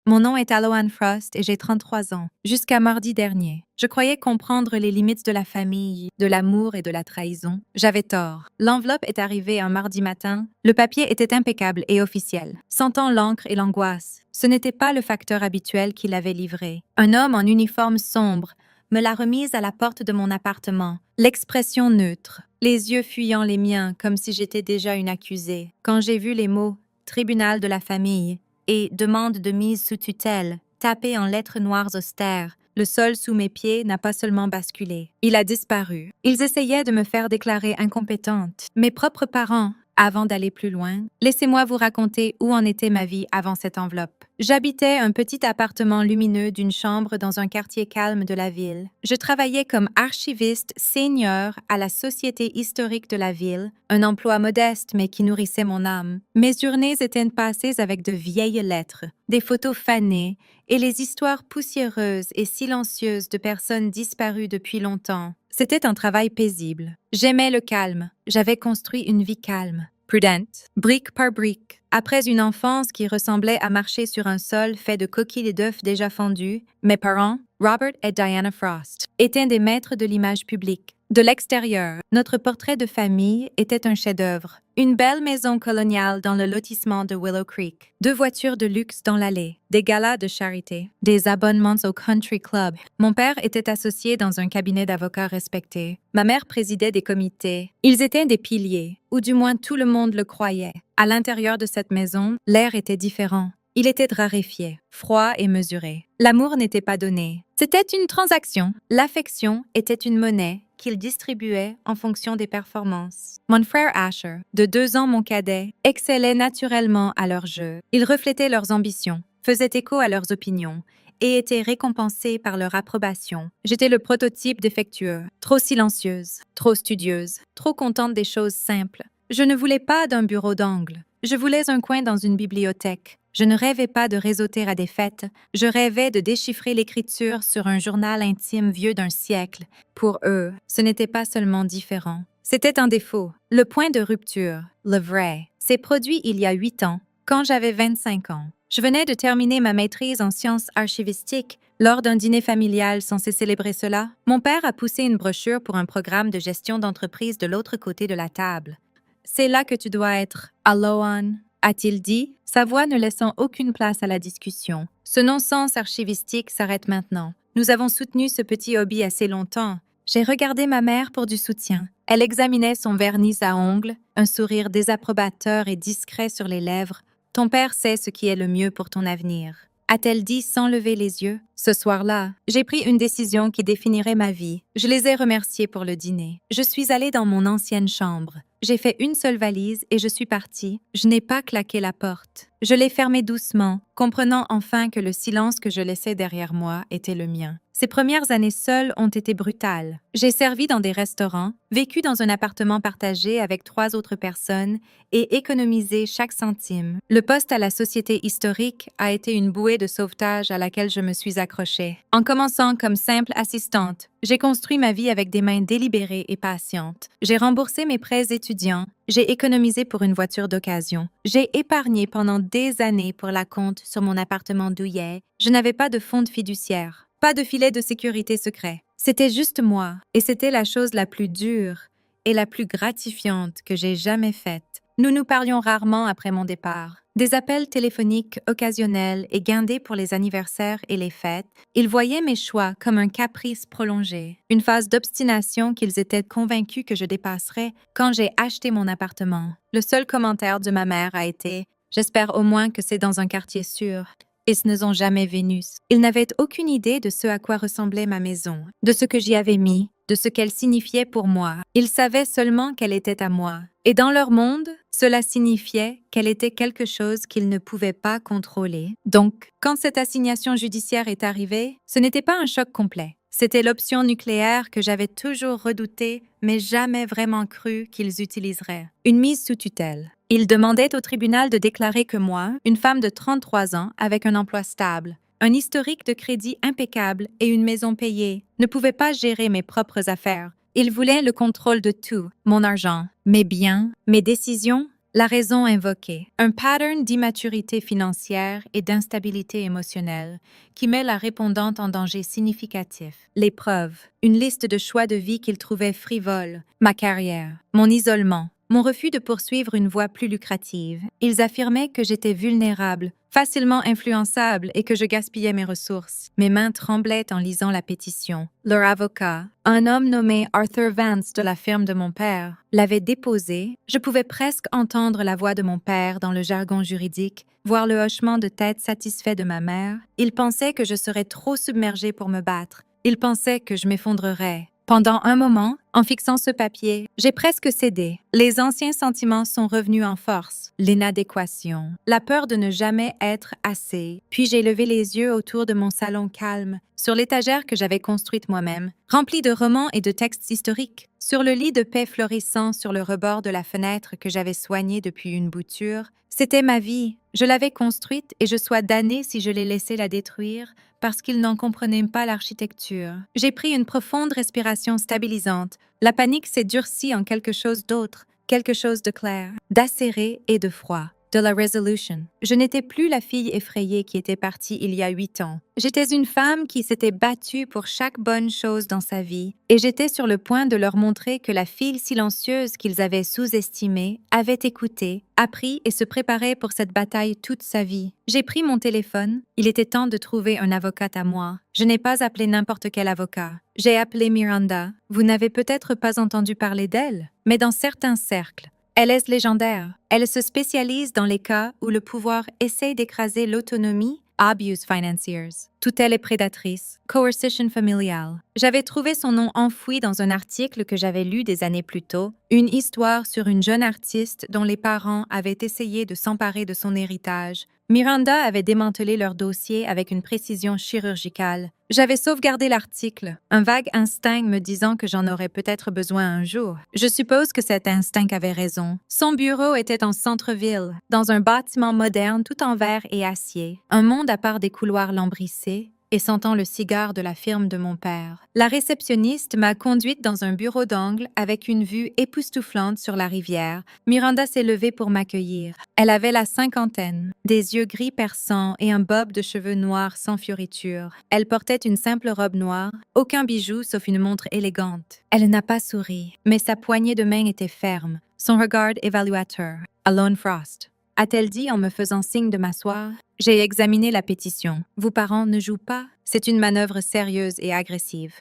Mon nom est Aloan Frost et j'ai 33 ans. Jusqu'à mardi dernier, je croyais comprendre les limites de la famille, de l'amour et de la trahison. J'avais tort. L'enveloppe est arrivée un mardi matin. Le papier était impeccable et officiel. Sentant l'encre et l'angoisse, ce n'était pas le facteur habituel qui l'avait livré. Un homme en uniforme sombre me l'a remise à la porte de mon appartement, l'expression neutre, les yeux fuyant les miens comme si j'étais déjà une accusée. Quand j'ai vu les mots « tribunal de la famille » et « demande de mise sous tutelle » tapés en lettres noires austères, le sol sous mes pieds n'a pas seulement basculé, il a disparu. Ils essayaient de me faire déclarer incompétente. Mes propres parents. Avant d'aller plus loin, laissez-moi vous raconter où en était ma vie avant cette enveloppe. J'habitais un petit appartement lumineux d'une chambre dans un quartier calme de la ville. Je travaillais comme archiviste senior à la Société historique de la ville, un emploi modeste mais qui nourrissait mon âme. Mes journées étaient passées avec de vieilles lettres, des photos fanées et les histoires poussiéreuses et silencieuses de personnes disparues depuis longtemps. C'était un travail paisible. J'aimais le calme. J'avais construit une vie calme, prudente, brique par brique. Après une enfance qui ressemblait à marcher sur un sol fait de coquilles d'œufs déjà fondus, mes parents, Robert et Diana Frost, étaient des maîtres de l'image publique. De l'extérieur, notre portrait de famille était un chef-d'œuvre. Une belle maison coloniale dans le lotissement de Willow Creek, 2 voitures de luxe dans l'allée, des galas de charité, des abonnements au country club. Mon père était associé dans un cabinet d'avocats respecté. Ma mère présidait des comités. Ils étaient des piliers, ou du moins tout le monde le croyait. À l'intérieur de cette maison, l'air était différent. Il était raréfié, froid et mesuré. L'amour n'était pas donné. C'était une transaction. L'affection était une monnaie qu'il distribuait en fonction des performances. Mon frère Asher, de 2 ans mon cadet, excellait naturellement à leur jeu. Il reflétait leurs ambitions, faisait écho à leurs opinions et était récompensé par leur approbation. J'étais le prototype défectueux, trop silencieuse, trop studieuse, trop contente des choses simples. Je ne voulais pas d'un bureau d'angle. Je voulais un coin dans une bibliothèque. Je ne rêvais pas de réseauter à des fêtes. Je rêvais de déchiffrer l'écriture sur un journal intime vieux d'un siècle. Pour eux, ce n'était pas seulement différent. C'était un défaut. Le point de rupture, le vrai, s'est produit il y a 8 ans, quand j'avais 25 ans. Je venais de terminer ma maîtrise en sciences archivistiques. Lors d'un dîner familial censé célébrer cela, mon père a poussé une brochure pour un programme de gestion d'entreprise de l'autre côté de la table. « C'est là que tu dois être, Aloan », a-t-il dit, sa voix ne laissant aucune place à la discussion. Ce non-sens archivistique s'arrête maintenant. Nous avons soutenu ce petit hobby assez longtemps. J'ai regardé ma mère pour du soutien. Elle examinait son vernis à ongles, un sourire désapprobateur et discret sur les lèvres. « Ton père sait ce qui est le mieux pour ton avenir », a-t-elle dit sans lever les yeux. Ce soir-là, j'ai pris une décision qui définirait ma vie. Je les ai remerciés pour le dîner. Je suis allée dans mon ancienne chambre. J'ai fait une seule valise et je suis partie. Je n'ai pas claqué la porte. Je l'ai fermée doucement, comprenant enfin que le silence que je laissais derrière moi était le mien. Ces premières années seules ont été brutales. J'ai servi dans des restaurants, vécu dans un appartement partagé avec 3 autres personnes et économisé chaque centime. Le poste à la Société historique a été une bouée de sauvetage à laquelle je me suis accrochée. En commençant comme simple assistante, j'ai construit ma vie avec des mains délibérées et patientes. J'ai remboursé mes prêts étudiants. J'ai économisé pour une voiture d'occasion. J'ai épargné pendant des années pour la compte sur mon appartement douillet. Je n'avais pas de fonds fiduciaire. Pas de filet de sécurité secret. C'était juste moi, et c'était la chose la plus dure et la plus gratifiante que j'ai jamais faite. Nous nous parlions rarement après mon départ. Des appels téléphoniques occasionnels et guindés pour les anniversaires et les fêtes, ils voyaient mes choix comme un caprice prolongé, une phase d'obstination qu'ils étaient convaincus que je dépasserais quand j'ai acheté mon appartement. Le seul commentaire de ma mère a été « J'espère au moins que c'est dans un quartier sûr ». Ils ne sont jamais venus. Ils n'avaient aucune idée de ce à quoi ressemblait ma maison, de ce que j'y avais mis, de ce qu'elle signifiait pour moi. Ils savaient seulement qu'elle était à moi. Et dans leur monde, cela signifiait qu'elle était quelque chose qu'ils ne pouvaient pas contrôler. Donc, quand cette assignation judiciaire est arrivée, ce n'était pas un choc complet. C'était l'option nucléaire que j'avais toujours redoutée, mais jamais vraiment cru qu'ils utiliseraient. Une mise sous tutelle. Ils demandaient au tribunal de déclarer que moi, une femme de 33 ans avec un emploi stable, un historique de crédit impeccable et une maison payée, ne pouvais pas gérer mes propres affaires. Ils voulaient le contrôle de tout, mon argent, mes biens, mes décisions, La raison invoquée. Un pattern d'immaturité financière et d'instabilité émotionnelle qui met la répondante en danger significatif. Les preuves. Une liste de choix de vie qu'il trouvait frivoles. Ma carrière. Mon isolement. Mon refus de poursuivre une voie plus lucrative. Ils affirmaient que j'étais vulnérable, facilement influençable et que je gaspillais mes ressources. Mes mains tremblaient en lisant la pétition. Leur avocat, un homme nommé Arthur Vance de la firme de mon père, l'avait déposée. Je pouvais presque entendre la voix de mon père dans le jargon juridique, voir le hochement de tête satisfait de ma mère. Il pensait que je serais trop submergée pour me battre. Il pensait que je m'effondrerais. Pendant un moment, en fixant ce papier, j'ai presque cédé. Les anciens sentiments sont revenus en force. L'inadéquation, la peur de ne jamais être assez. Puis j'ai levé les yeux autour de mon salon calme, sur l'étagère que j'avais construite moi-même, remplie de romans et de textes historiques, sur le lit de paix florissant sur le rebord de la fenêtre que j'avais soigné depuis une bouture. C'était ma vie. Je l'avais construite et je sois damnée si je l'ai laissé la détruire parce qu'il n'en comprenait pas l'architecture. J'ai pris une profonde respiration stabilisante. La panique s'est durcie en quelque chose d'autre, quelque chose de clair, d'acéré et de froid. De la resolution. Je n'étais plus la fille effrayée qui était partie il y a 8 ans. J'étais une femme qui s'était battue pour chaque bonne chose dans sa vie, et j'étais sur le point de leur montrer que la fille silencieuse qu'ils avaient sous-estimée avait écouté, appris et se préparait pour cette bataille toute sa vie. J'ai pris mon téléphone. Il était temps de trouver un avocat à moi. Je n'ai pas appelé n'importe quel avocat. J'ai appelé Miranda. Vous n'avez peut-être pas entendu parler d'elle, mais dans certains cercles, elle est légendaire. Elle se spécialise dans les cas où le pouvoir essaie d'écraser l'autonomie, abuse financiers. Tutelle est prédatrice, coercition familiale. J'avais trouvé son nom enfoui dans un article que j'avais lu des années plus tôt, une histoire sur une jeune artiste dont les parents avaient essayé de s'emparer de son héritage. Miranda avait démantelé leur dossier avec une précision chirurgicale. J'avais sauvegardé l'article, un vague instinct me disant que j'en aurais peut-être besoin un jour. Je suppose que cet instinct avait raison. Son bureau était en centre-ville, dans un bâtiment moderne tout en verre et acier, un monde à part des couloirs lambrissés, et sentant le cigare de la firme de mon père. La réceptionniste m'a conduite dans un bureau d'angle avec une vue époustouflante sur la rivière. Miranda s'est levée pour m'accueillir. Elle avait la cinquantaine, des yeux gris perçants et un bob de cheveux noirs sans fioriture. Elle portait une simple robe noire, aucun bijou sauf une montre élégante. Elle n'a pas souri, mais sa poignée de main était ferme, son regard évaluateur. Alone Frost, a-t-elle dit en me faisant signe de m'asseoir. J'ai examiné la pétition. Vos parents ne jouent pas. C'est une manœuvre sérieuse et agressive.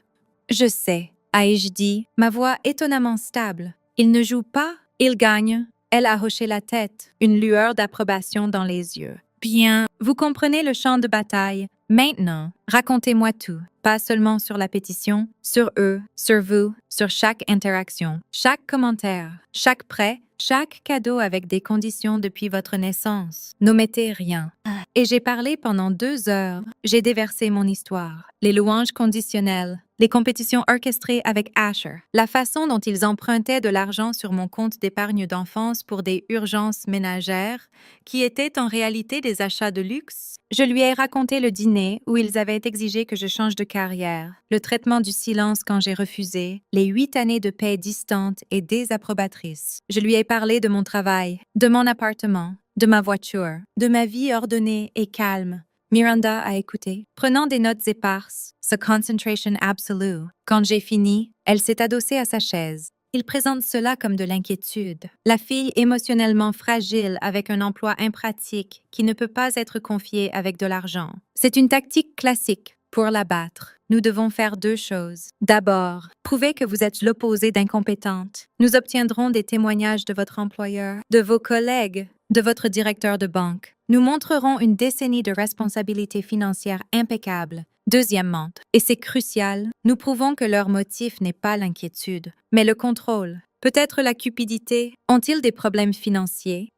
Je sais, ai-je dit, ma voix étonnamment stable. Ils ne jouent pas, ils gagnent. Elle a hoché la tête, une lueur d'approbation dans les yeux. Bien, vous comprenez le champ de bataille. Maintenant, racontez-moi tout. Pas seulement sur la pétition, sur eux, sur vous, sur chaque interaction, chaque commentaire, chaque prêt, chaque cadeau avec des conditions depuis votre naissance. N'omettez rien. Et j'ai parlé pendant 2 heures. J'ai déversé mon histoire. Les louanges conditionnelles, les compétitions orchestrées avec Asher, la façon dont ils empruntaient de l'argent sur mon compte d'épargne d'enfance pour des urgences ménagères, qui étaient en réalité des achats de luxe. Je lui ai raconté le dîner où ils avaient exigé que je change de carrière, le traitement du silence quand j'ai refusé, les 8 années de paix distantes et désapprobatrices. Je lui ai parlé de mon travail, de mon appartement, de ma voiture, de ma vie ordonnée et calme. Miranda a écouté, prenant des notes éparses, sa concentration absolue. Quand j'ai fini, elle s'est adossée à sa chaise. Il présente cela comme de l'inquiétude. La fille émotionnellement fragile avec un emploi impratique qui ne peut pas être confiée avec de l'argent. C'est une tactique classique pour l'abattre. Nous devons faire 2 choses. D'abord, prouvez que vous êtes l'opposé d'incompétente. Nous obtiendrons des témoignages de votre employeur, de vos collègues, de votre directeur de banque. Nous montrerons une décennie de responsabilité financière impeccable. Deuxièmement, et c'est crucial, nous prouvons que leur motif n'est pas l'inquiétude, mais le contrôle. Peut-être la cupidité. Ont-ils des problèmes financiers?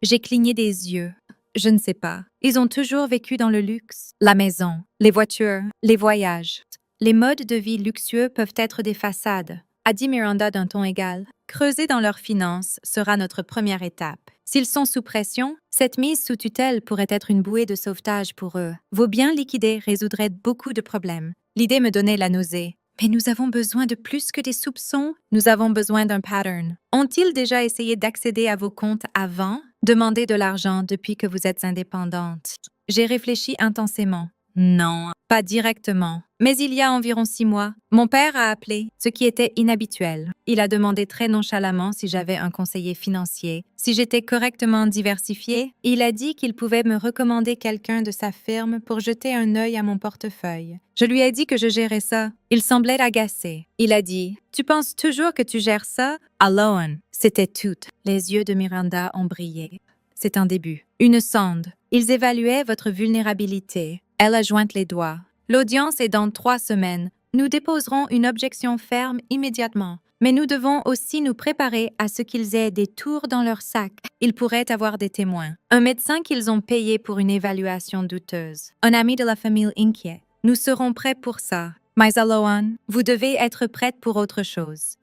J'ai cligné des yeux. Je ne sais pas. Ils ont toujours vécu dans le luxe. La maison, les voitures, les voyages. Les modes de vie luxueux peuvent être des façades, a dit Miranda d'un ton égal. Creuser dans leurs finances sera notre première étape. S'ils sont sous pression, cette mise sous tutelle pourrait être une bouée de sauvetage pour eux. Vos biens liquidés résoudraient beaucoup de problèmes. L'idée me donnait la nausée. Mais nous avons besoin de plus que des soupçons. Nous avons besoin d'un pattern. Ont-ils déjà essayé d'accéder à vos comptes avant? Demandez de l'argent depuis que vous êtes indépendante. J'ai réfléchi intensément. Non, pas directement. Mais il y a environ 6 mois, mon père a appelé, ce qui était inhabituel. Il a demandé très nonchalamment si j'avais un conseiller financier, si j'étais correctement diversifiée. Il a dit qu'il pouvait me recommander quelqu'un de sa firme pour jeter un œil à mon portefeuille. Je lui ai dit que je gérais ça. Il semblait agacé. Il a dit « Tu penses toujours que tu gères ça? Alone. » C'était tout. Les yeux de Miranda ont brillé. C'est un début. Une sonde. Ils évaluaient votre vulnérabilité. Elle a joint les doigts. L'audience est dans 3 semaines. Nous déposerons une objection ferme immédiatement. Mais nous devons aussi nous préparer à ce qu'ils aient des tours dans leur sac. Ils pourraient avoir des témoins. Un médecin qu'ils ont payé pour une évaluation douteuse. Un ami de la famille inquiet. Nous serons prêts pour ça. Mais Alohan, vous devez être prête pour autre chose.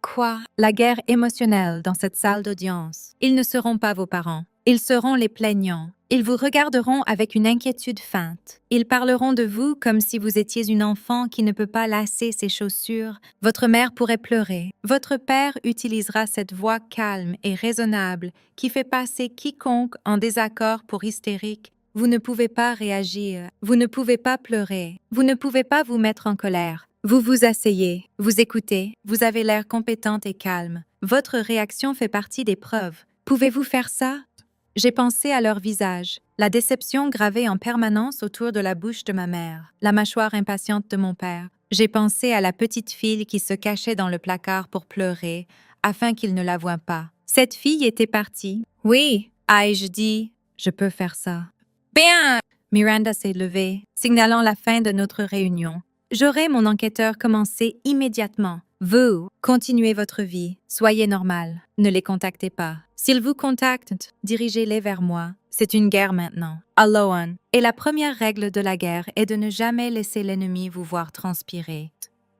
Quoi? La guerre émotionnelle dans cette salle d'audience. Ils ne seront pas vos parents. Ils seront les plaignants. Ils vous regarderont avec une inquiétude feinte. Ils parleront de vous comme si vous étiez une enfant qui ne peut pas lasser ses chaussures. Votre mère pourrait pleurer. Votre père utilisera cette voix calme et raisonnable qui fait passer quiconque en désaccord pour hystérique. Vous ne pouvez pas réagir. Vous ne pouvez pas pleurer. Vous ne pouvez pas vous mettre en colère. Vous vous asseyez, vous écoutez, vous avez l'air compétente et calme. Votre réaction fait partie des preuves. Pouvez-vous faire ça? J'ai pensé à leur visage, la déception gravée en permanence autour de la bouche de ma mère, la mâchoire impatiente de mon père. J'ai pensé à la petite fille qui se cachait dans le placard pour pleurer, afin qu'il ne la voie pas. Cette fille était partie. Oui, ai-je dit, je peux faire ça. Bien! Miranda s'est levée, signalant la fin de notre réunion. J'aurai mon enquêteur commencer immédiatement. Vous, continuez votre vie. Soyez normal. Ne les contactez pas. S'ils vous contactent, dirigez-les vers moi. C'est une guerre maintenant. Alohan. Et la première règle de la guerre est de ne jamais laisser l'ennemi vous voir transpirer.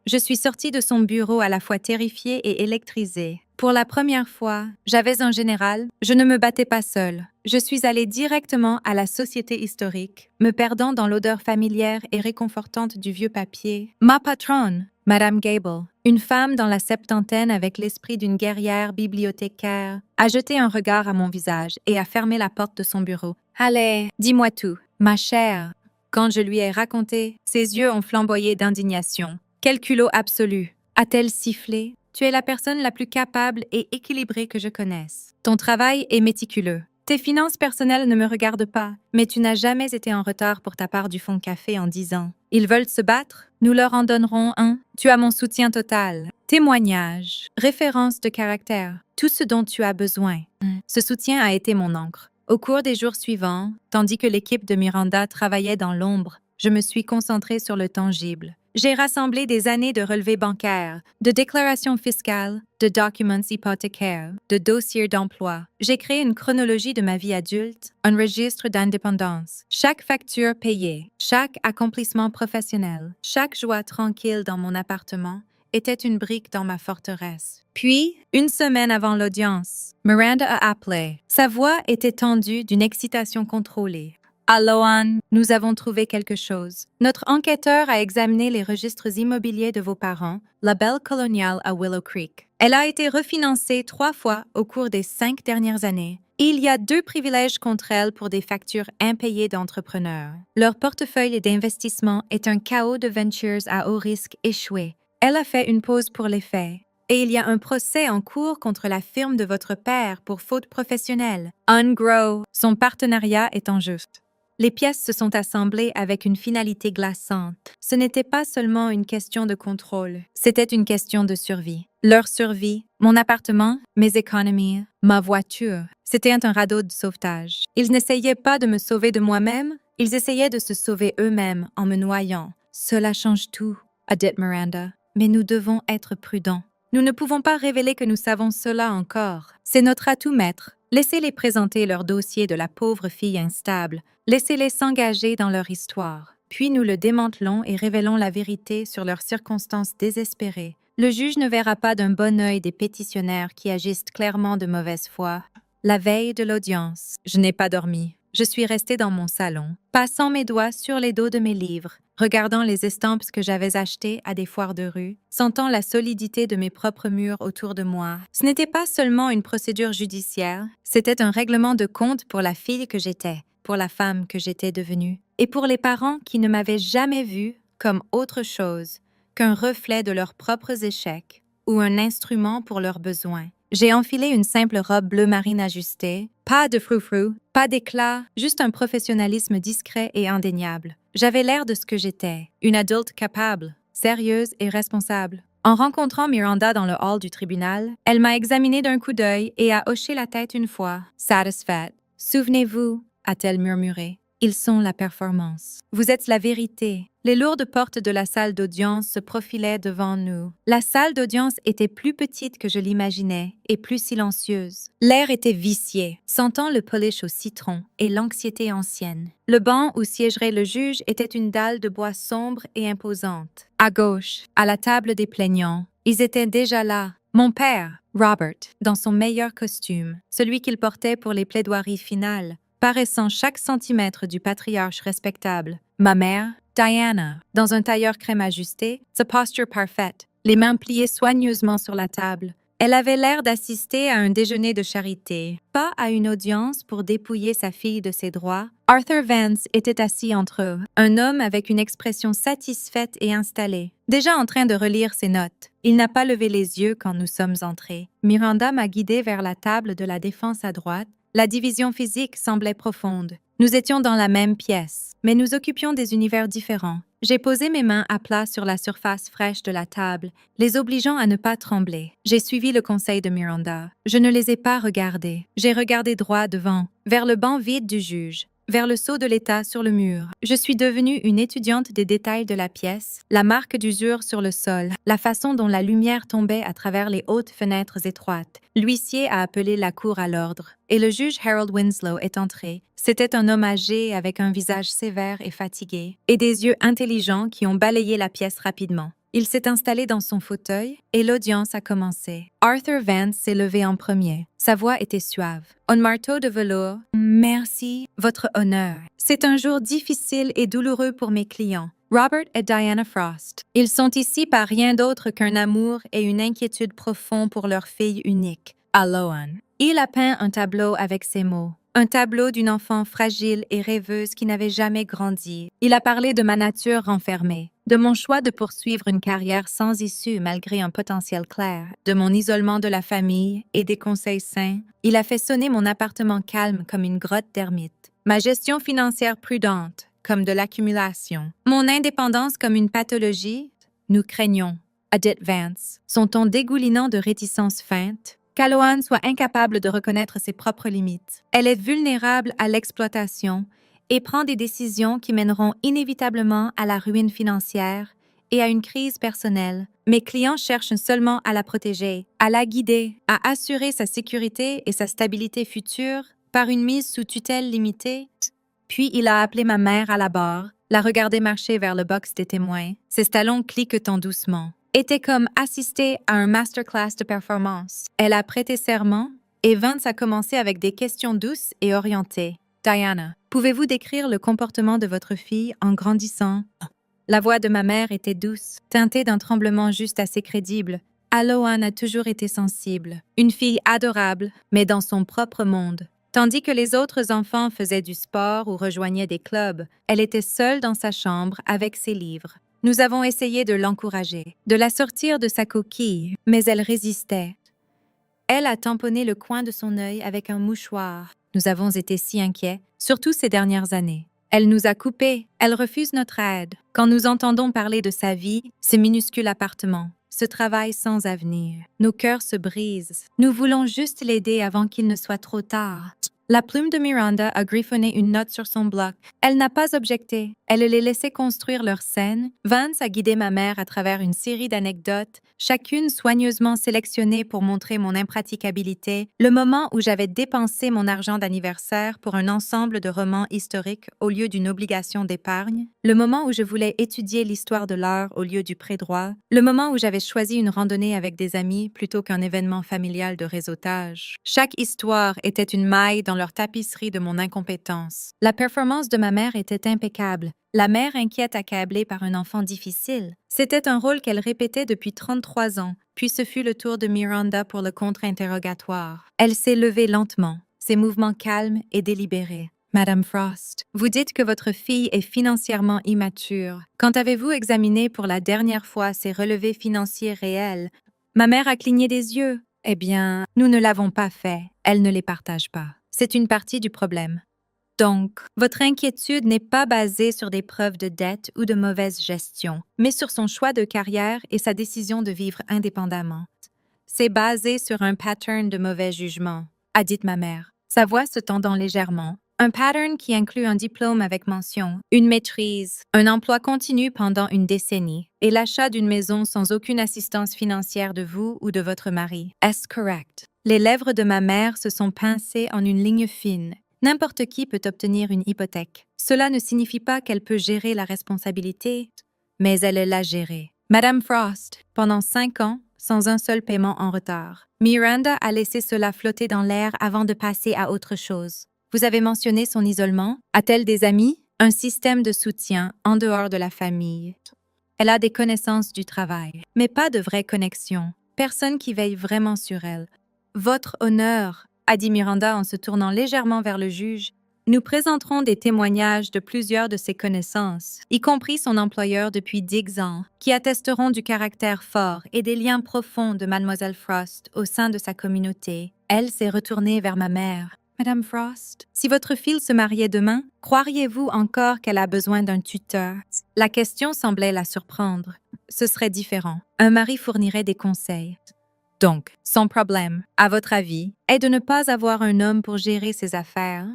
Je suis sortie de son bureau à la fois terrifiée et électrisée. Pour la première fois, j'avais un général, je ne me battais pas seule. Je suis allée directement à la société historique, me perdant dans l'odeur familière et réconfortante du vieux papier. Ma patronne, Madame Gable, une femme dans la septantaine avec l'esprit d'une guerrière bibliothécaire, a jeté un regard à mon visage et a fermé la porte de son bureau. « Allez, dis-moi tout, ma chère. » Quand je lui ai raconté, ses yeux ont flamboyé d'indignation. Quel culot absolu! A-t-elle sifflé? Tu es la personne la plus capable et équilibrée que je connaisse. Ton travail est méticuleux. Tes finances personnelles ne me regardent pas, mais tu n'as jamais été en retard pour ta part du fonds de café en 10 ans. Ils veulent se battre? Nous leur en donnerons un. Tu as mon soutien total. Témoignages, références de caractère, tout ce dont tu as besoin. Ce soutien a été mon encre. Au cours des jours suivants, tandis que l'équipe de Miranda travaillait dans l'ombre, je me suis concentrée sur le tangible. J'ai rassemblé des années de relevés bancaires, de déclarations fiscales, de documents hypothécaires, de dossiers d'emploi. J'ai créé une chronologie de ma vie adulte, un registre d'indépendance. Chaque facture payée, chaque accomplissement professionnel, chaque joie tranquille dans mon appartement était une brique dans ma forteresse. Puis, une semaine avant l'audience, Miranda a appelé. Sa voix était tendue d'une excitation contrôlée. Alohan, nous avons trouvé quelque chose. Notre enquêteur a examiné les registres immobiliers de vos parents, la Belle Coloniale à Willow Creek. Elle a été refinancée 3 fois au cours des 5 dernières années. Et il y a 2 privilèges contre elle pour des factures impayées d'entrepreneurs. Leur portefeuille d'investissement est un chaos de ventures à haut risque échouées. Elle a fait une pause pour les faits. Et il y a un procès en cours contre la firme de votre père pour faute professionnelle. Ungrow, son partenariat est en juste. Les pièces se sont assemblées avec une finalité glaçante. Ce n'était pas seulement une question de contrôle, c'était une question de survie. Leur survie, mon appartement, mes économies, ma voiture, c'était un radeau de sauvetage. Ils n'essayaient pas de me sauver de moi-même, ils essayaient de se sauver eux-mêmes en me noyant. Cela change tout, a dit Miranda, mais nous devons être prudents. Nous ne pouvons pas révéler que nous savons cela encore. C'est notre atout maître. Laissez-les présenter leur dossier de la pauvre fille instable. Laissez-les s'engager dans leur histoire. Puis nous le démantelons et révélons la vérité sur leurs circonstances désespérées. Le juge ne verra pas d'un bon œil des pétitionnaires qui agissent clairement de mauvaise foi. La veille de l'audience, je n'ai pas dormi. Je suis restée dans mon salon, passant mes doigts sur les dos de mes livres, regardant les estampes que j'avais achetées à des foires de rue, sentant la solidité de mes propres murs autour de moi. Ce n'était pas seulement une procédure judiciaire, c'était un règlement de compte pour la fille que j'étais, pour la femme que j'étais devenue, et pour les parents qui ne m'avaient jamais vue comme autre chose qu'un reflet de leurs propres échecs ou un instrument pour leurs besoins. J'ai enfilé une simple robe bleu marine ajustée, pas de frou-frou, pas d'éclat, juste un professionnalisme discret et indéniable. J'avais l'air de ce que j'étais, une adulte capable, sérieuse et responsable. En rencontrant Miranda dans le hall du tribunal, elle m'a examinée d'un coup d'œil et a hoché la tête une fois, satisfaite. « Souvenez-vous » a-t-elle murmuré. Ils sont la performance. Vous êtes la vérité. Les lourdes portes de la salle d'audience se profilaient devant nous. La salle d'audience était plus petite que je l'imaginais et plus silencieuse. L'air était vicié, sentant le polish au citron et l'anxiété ancienne. Le banc où siégerait le juge était une dalle de bois sombre et imposante. À gauche, à la table des plaignants, ils étaient déjà là. Mon père, Robert, dans son meilleur costume, celui qu'il portait pour les plaidoiries finales, paraissant chaque centimètre du patriarche respectable. Ma mère, Diana, dans un tailleur crème ajusté, sa posture parfaite, les mains pliées soigneusement sur la table. Elle avait l'air d'assister à un déjeuner de charité, pas à une audience pour dépouiller sa fille de ses droits. Arthur Vance était assis entre eux, un homme avec une expression satisfaite et installée, déjà en train de relire ses notes. Il n'a pas levé les yeux quand nous sommes entrés. Miranda m'a guidée vers la table de la défense à droite. La division physique semblait profonde. Nous étions dans la même pièce, mais nous occupions des univers différents. J'ai posé mes mains à plat sur la surface fraîche de la table, les obligeant à ne pas trembler. J'ai suivi le conseil de Miranda. Je ne les ai pas regardés. J'ai regardé droit devant, vers le banc vide du juge, vers le sceau de l'État sur le mur. Je suis devenue une étudiante des détails de la pièce, la marque d'usure sur le sol, la façon dont la lumière tombait à travers les hautes fenêtres étroites. L'huissier a appelé la cour à l'ordre, et le juge Harold Winslow est entré. C'était un homme âgé avec un visage sévère et fatigué, et des yeux intelligents qui ont balayé la pièce rapidement. Il s'est installé dans son fauteuil et l'audience a commencé. Arthur Vance s'est levé en premier. Sa voix était suave. Un marteau de velours. Merci, votre honneur. C'est un jour difficile et douloureux pour mes clients. Robert et Diana Frost. Ils sont ici par rien d'autre qu'un amour et une inquiétude profonds pour leur fille unique, Aloan. Il a peint un tableau avec ces mots. Un tableau d'une enfant fragile et rêveuse qui n'avait jamais grandi. Il a parlé de ma nature renfermée, de mon choix de poursuivre une carrière sans issue malgré un potentiel clair, de mon isolement de la famille et des conseils sains. Il a fait sonner mon appartement calme comme une grotte d'ermite, ma gestion financière prudente comme de l'accumulation, mon indépendance comme une pathologie. Nous craignons, Adit Vance, son ton dégoulinant de réticence feinte, qu'Aloan soit incapable de reconnaître ses propres limites. Elle est vulnérable à l'exploitation et prend des décisions qui mèneront inévitablement à la ruine financière et à une crise personnelle. Mes clients cherchent seulement à la protéger, à la guider, à assurer sa sécurité et sa stabilité future par une mise sous tutelle limitée. Puis il a appelé ma mère à la barre, l'a regardée marcher vers le box des témoins, ses talons cliquetant doucement. Était comme assister à un masterclass de performance. Elle a prêté serment et Vance a commencé avec des questions douces et orientées. Diana, pouvez-vous décrire le comportement de votre fille en grandissant? La voix de ma mère était douce, teintée d'un tremblement juste assez crédible. Aloan a toujours été sensible, une fille adorable, mais dans son propre monde. Tandis que les autres enfants faisaient du sport ou rejoignaient des clubs, elle était seule dans sa chambre avec ses livres. Nous avons essayé de l'encourager, de la sortir de sa coquille, mais elle résistait. Elle a tamponné le coin de son œil avec un mouchoir. Nous avons été si inquiets, surtout ces dernières années. Elle nous a coupés, elle refuse notre aide. Quand nous entendons parler de sa vie, ce minuscule appartement, ce travail sans avenir, nos cœurs se brisent. Nous voulons juste l'aider avant qu'il ne soit trop tard. La plume de Miranda a griffonné une note sur son bloc. Elle n'a pas objecté. Elle les laissait construire leur scène. Vance a guidé ma mère à travers une série d'anecdotes, chacune soigneusement sélectionnée pour montrer mon impraticabilité, le moment où j'avais dépensé mon argent d'anniversaire pour un ensemble de romans historiques au lieu d'une obligation d'épargne, le moment où je voulais étudier l'histoire de l'art au lieu du prêt droit, le moment où j'avais choisi une randonnée avec des amis plutôt qu'un événement familial de réseautage. Chaque histoire était une maille dans leur tapisserie de mon incompétence. La performance de ma mère était impeccable. La mère inquiète accablée par un enfant difficile. C'était un rôle qu'elle répétait depuis 33 ans, puis ce fut le tour de Miranda pour le contre-interrogatoire. Elle s'est levée lentement, ses mouvements calmes et délibérés. Madame Frost, vous dites que votre fille est financièrement immature. Quand avez-vous examiné pour la dernière fois ses relevés financiers réels? Ma mère a cligné des yeux. Eh bien, nous ne l'avons pas fait. Elle ne les partage pas. C'est une partie du problème. Donc, votre inquiétude n'est pas basée sur des preuves de dette ou de mauvaise gestion, mais sur son choix de carrière et sa décision de vivre indépendamment. C'est basé sur un pattern de mauvais jugement, a dit ma mère, sa voix se tendant légèrement. Un pattern qui inclut un diplôme avec mention, une maîtrise, un emploi continu pendant une décennie et l'achat d'une maison sans aucune assistance financière de vous ou de votre mari. Est-ce correct? Les lèvres de ma mère se sont pincées en une ligne fine. N'importe qui peut obtenir une hypothèque. Cela ne signifie pas qu'elle peut gérer la responsabilité, mais elle l'a gérée. Madame Frost, pendant 5 ans, sans un seul paiement en retard. Miranda a laissé cela flotter dans l'air avant de passer à autre chose. Vous avez mentionné son isolement. A-t-elle des amis? Un système de soutien en dehors de la famille. Elle a des connaissances du travail, mais pas de vraies connexions. Personne qui veille vraiment sur elle. Votre honneur, a dit Miranda en se tournant légèrement vers le juge. Nous présenterons des témoignages de plusieurs de ses connaissances, y compris son employeur depuis 10 ans, qui attesteront du caractère fort et des liens profonds de Mademoiselle Frost au sein de sa communauté. Elle s'est retournée vers ma mère. Madame Frost, si votre fille se mariait demain, croiriez-vous encore qu'elle a besoin d'un tuteur? La question semblait la surprendre. Ce serait différent. Un mari fournirait des conseils. Donc, son problème, à votre avis, est de ne pas avoir un homme pour gérer ses affaires.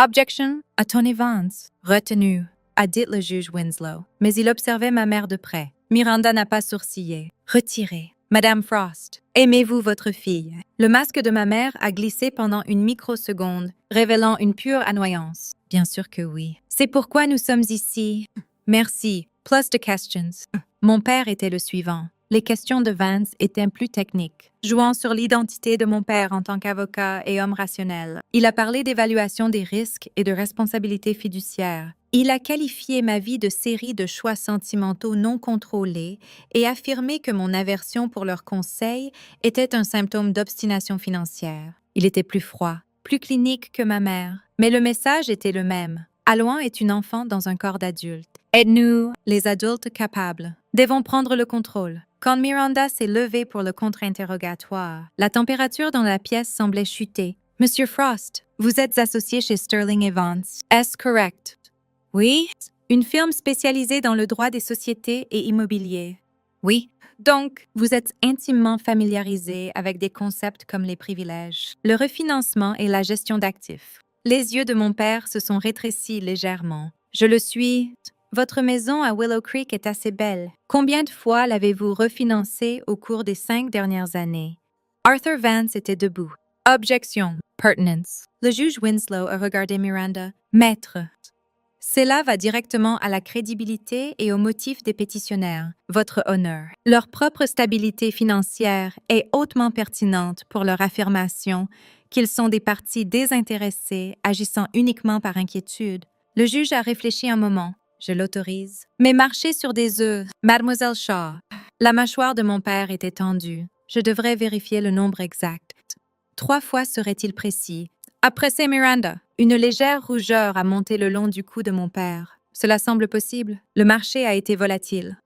Objection à Tony Vance. Retenu, a dit le juge Winslow. Mais il observait ma mère de près. Miranda n'a pas sourcillé. Retiré. Madame Frost, aimez-vous votre fille? Le masque de ma mère a glissé pendant une microseconde, révélant une pure annoyance. Bien sûr que oui. C'est pourquoi nous sommes ici. Merci. Plus de questions. Mon père était le suivant. Les questions de Vance étaient plus techniques, jouant sur l'identité de mon père en tant qu'avocat et homme rationnel. Il a parlé d'évaluation des risques et de responsabilité fiduciaire. Il a qualifié ma vie de série de choix sentimentaux non contrôlés et affirmé que mon aversion pour leurs conseils était un symptôme d'obstination financière. Il était plus froid, plus clinique que ma mère, mais le message était le même. Allouan est une enfant dans un corps d'adulte. Et nous, les adultes capables, devons prendre le contrôle. Quand Miranda s'est levée pour le contre-interrogatoire, la température dans la pièce semblait chuter. Monsieur Frost, vous êtes associé chez Sterling et Vance. Est-ce correct? Oui. Une firme spécialisée dans le droit des sociétés et immobilier. Oui. Donc, vous êtes intimement familiarisé avec des concepts comme les privilèges, le refinancement et la gestion d'actifs. Les yeux de mon père se sont rétrécis légèrement. Je le suis. Votre maison à Willow Creek est assez belle. Combien de fois l'avez-vous refinancée au cours des 5 dernières années? Arthur Vance était debout. Objection. Pertinence. Le juge Winslow a regardé Miranda. Maître. Cela va directement à la crédibilité et au motif des pétitionnaires, votre honneur. Leur propre stabilité financière est hautement pertinente pour leur affirmation qu'ils sont des parties désintéressées agissant uniquement par inquiétude. Le juge a réfléchi un moment. Je l'autorise. Mais marcher sur des œufs, Mademoiselle Shaw. La mâchoire de mon père était tendue. Je devrais vérifier le nombre exact. 3 fois serait-il précis. Après c'est Miranda. Une légère rougeur a monté le long du cou de mon père. Cela semble possible. Le marché a été volatile.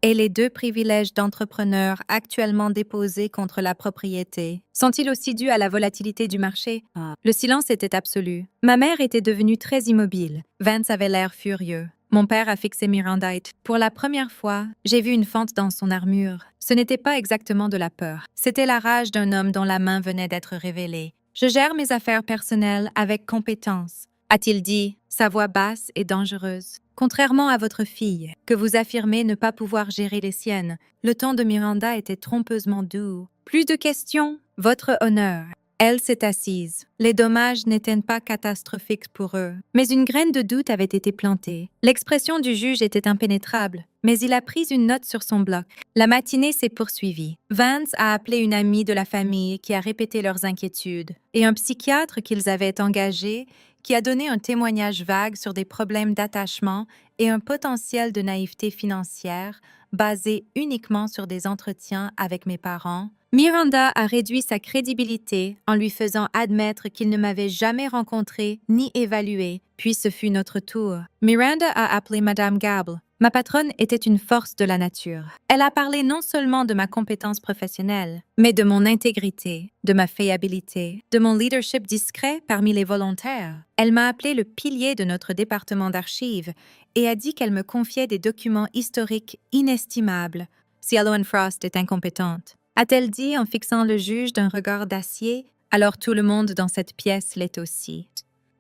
Et les 2 privilèges d'entrepreneur actuellement déposés contre la propriété sont-ils aussi dus à la volatilité du marché? Le silence était absolu. Ma mère était devenue très immobile. Vance avait l'air furieux. Mon père a fixé Miranda. Pour la première fois, j'ai vu une fente dans son armure. Ce n'était pas exactement de la peur. C'était la rage d'un homme dont la main venait d'être révélée. Je gère mes affaires personnelles avec compétence, a-t-il dit, sa voix basse et dangereuse. Contrairement à votre fille, que vous affirmez ne pas pouvoir gérer les siennes, le ton de Miranda était trompeusement doux. Plus de questions, votre honneur. Elle s'est assise. Les dommages n'étaient pas catastrophiques pour eux, mais une graine de doute avait été plantée. L'expression du juge était impénétrable. mais il a pris une note sur son bloc. La matinée s'est poursuivie. Vance a appelé une amie de la famille qui a répété leurs inquiétudes, et un psychiatre qu'ils avaient engagé qui a donné un témoignage vague sur des problèmes d'attachement et un potentiel de naïveté financière basé uniquement sur des entretiens avec mes parents. Miranda a réduit sa crédibilité en lui faisant admettre qu'il ne m'avait jamais rencontré ni évalué, puis ce fut notre tour. Miranda a appelé Madame Gable. Ma patronne était une force de la nature. Elle a parlé non seulement de ma compétence professionnelle, mais de mon intégrité, de ma fiabilité, de mon leadership discret parmi les volontaires. Elle m'a appelé le pilier de notre département d'archives et a dit qu'elle me confiait des documents historiques inestimables si Alohan Frost est incompétente. A-t-elle dit en fixant le juge d'un regard d'acier, alors tout le monde dans cette pièce l'est aussi.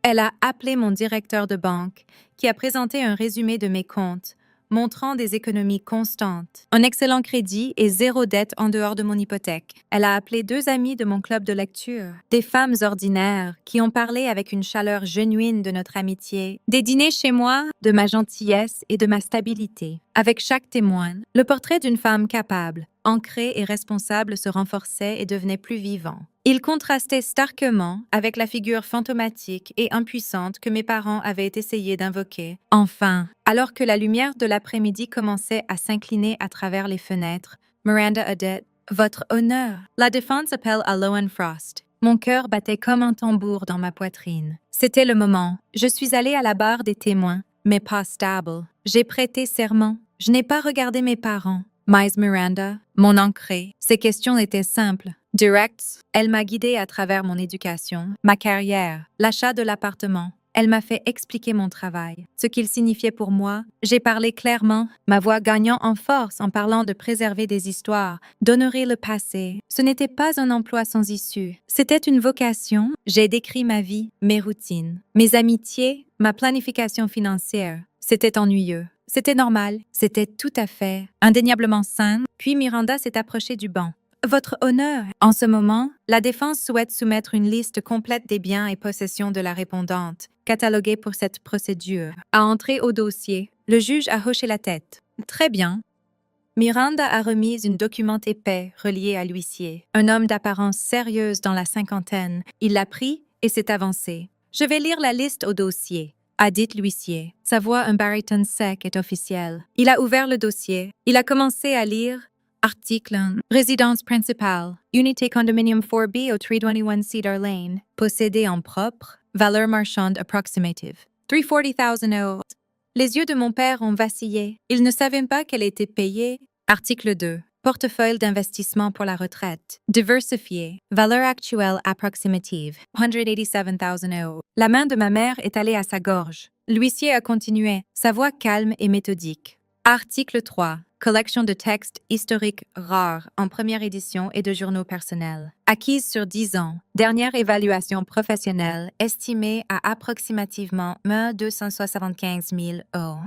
Elle a appelé mon directeur de banque, qui a présenté un résumé de mes comptes, montrant des économies constantes, un excellent crédit et zéro dette en dehors de mon hypothèque. Elle a appelé 2 amies de mon club de lecture, des femmes ordinaires qui ont parlé avec une chaleur genuine de notre amitié, des dîners chez moi, de ma gentillesse et de ma stabilité. Avec chaque témoin, le portrait d'une femme capable, ancrée et responsable se renforçait et devenait plus vivant. Il contrastait starkement avec la figure fantomatique et impuissante que mes parents avaient essayé d'invoquer. Enfin, alors que la lumière de l'après-midi commençait à s'incliner à travers les fenêtres, Miranda a dit « Votre honneur ». La défense appelle à Alohan Frost. Mon cœur battait comme un tambour dans ma poitrine. C'était le moment. Je suis allée à la barre des témoins, mais pas stable. J'ai prêté serment. Je n'ai pas regardé mes parents. Mais Miranda, mon ancrée, ces questions étaient simples. Directs, elle m'a guidée à travers mon éducation, ma carrière, l'achat de l'appartement. Elle m'a fait expliquer mon travail, ce qu'il signifiait pour moi. J'ai parlé clairement, ma voix gagnant en force en parlant de préserver des histoires, d'honorer le passé. Ce n'était pas un emploi sans issue. C'était une vocation. J'ai décrit ma vie, mes routines, mes amitiés, ma planification financière. C'était ennuyeux. C'était normal. C'était tout à fait, indéniablement sain. Puis Miranda s'est approchée du banc. Votre honneur. En ce moment, la défense souhaite soumettre une liste complète des biens et possessions de la répondante, catalogués pour cette procédure. À entrer au dossier, le juge a hoché la tête. Très bien. Miranda a remis un document épais relié à l'huissier. Un homme d'apparence sérieuse dans la cinquantaine. Il l'a pris et s'est avancé. Je vais lire la liste au dossier, a dit l'huissier. Sa voix, un baryton sec, est officielle. Il a ouvert le dossier. Il a commencé à lire. Article 1. Résidence principale. Unité condominium 4B au 321 Cedar Lane. Possédé en propre. Valeur marchande approximative. 340,000 euros. Les yeux de mon père ont vacillé. Il ne savait pas qu'elle était payée. Article 2. Portefeuille d'investissement pour la retraite. Diversifié. Valeur actuelle approximative. 187,000 euros. La main de ma mère est allée à sa gorge. L'huissier a continué, sa voix calme et méthodique. Article 3. Collection de textes historiques rares en première édition et de journaux personnels. Acquise sur 10 ans. Dernière évaluation professionnelle estimée à approximativement 275 000 euros.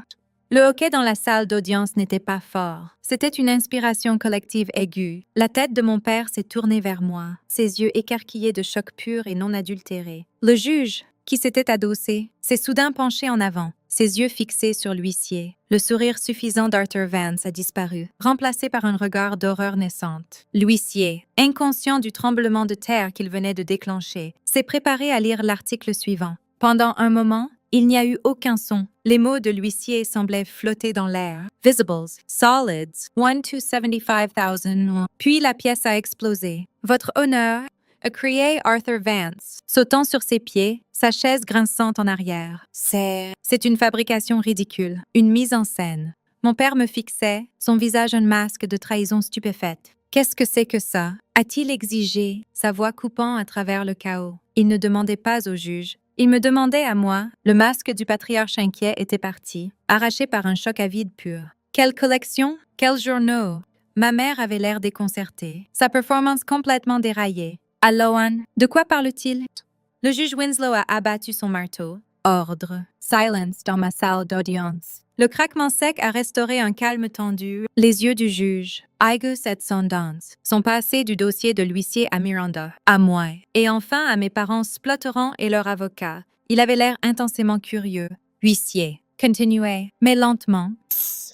Le hoquet dans la salle d'audience n'était pas fort. C'était une inspiration collective aiguë. La tête de mon père s'est tournée vers moi, ses yeux écarquillés de choc pur et non adultéré. Le juge, qui s'était adossé, s'est soudain penché en avant, ses yeux fixés sur l'huissier. Le sourire suffisant d'Arthur Vance a disparu, remplacé par un regard d'horreur naissante. L'huissier, inconscient du tremblement de terre qu'il venait de déclencher, s'est préparé à lire l'article suivant. Pendant un moment, il n'y a eu aucun son. Les mots de l'huissier semblaient flotter dans l'air. Visibles, solids, 1,275,000. Puis la pièce a explosé. Votre honneur, a crié Arthur Vance, sautant sur ses pieds, sa chaise grinçante en arrière. C'est une fabrication ridicule, une mise en scène. Mon père me fixait, son visage un masque de trahison stupéfaite. Qu'est-ce que c'est que ça? A-t-il exigé, sa voix coupant à travers le chaos? Il ne demandait pas au juge. Il me demandait à moi. Le masque du patriarche inquiet était parti, arraché par un choc à vide pur. Quelle collection? Quels journaux? Ma mère avait l'air déconcertée, sa performance complètement déraillée. Alohan, de quoi parle-t-il? Le juge Winslow a abattu son marteau. Ordre. Silence dans ma salle d'audience. Le craquement sec a restauré un calme tendu. Les yeux du juge, Aigus et Sundance, sont passés du dossier de l'huissier à Miranda, à moi, et enfin à mes parents splotterant et leur avocat. Il avait l'air intensément curieux. Huissier. Continuez, mais lentement.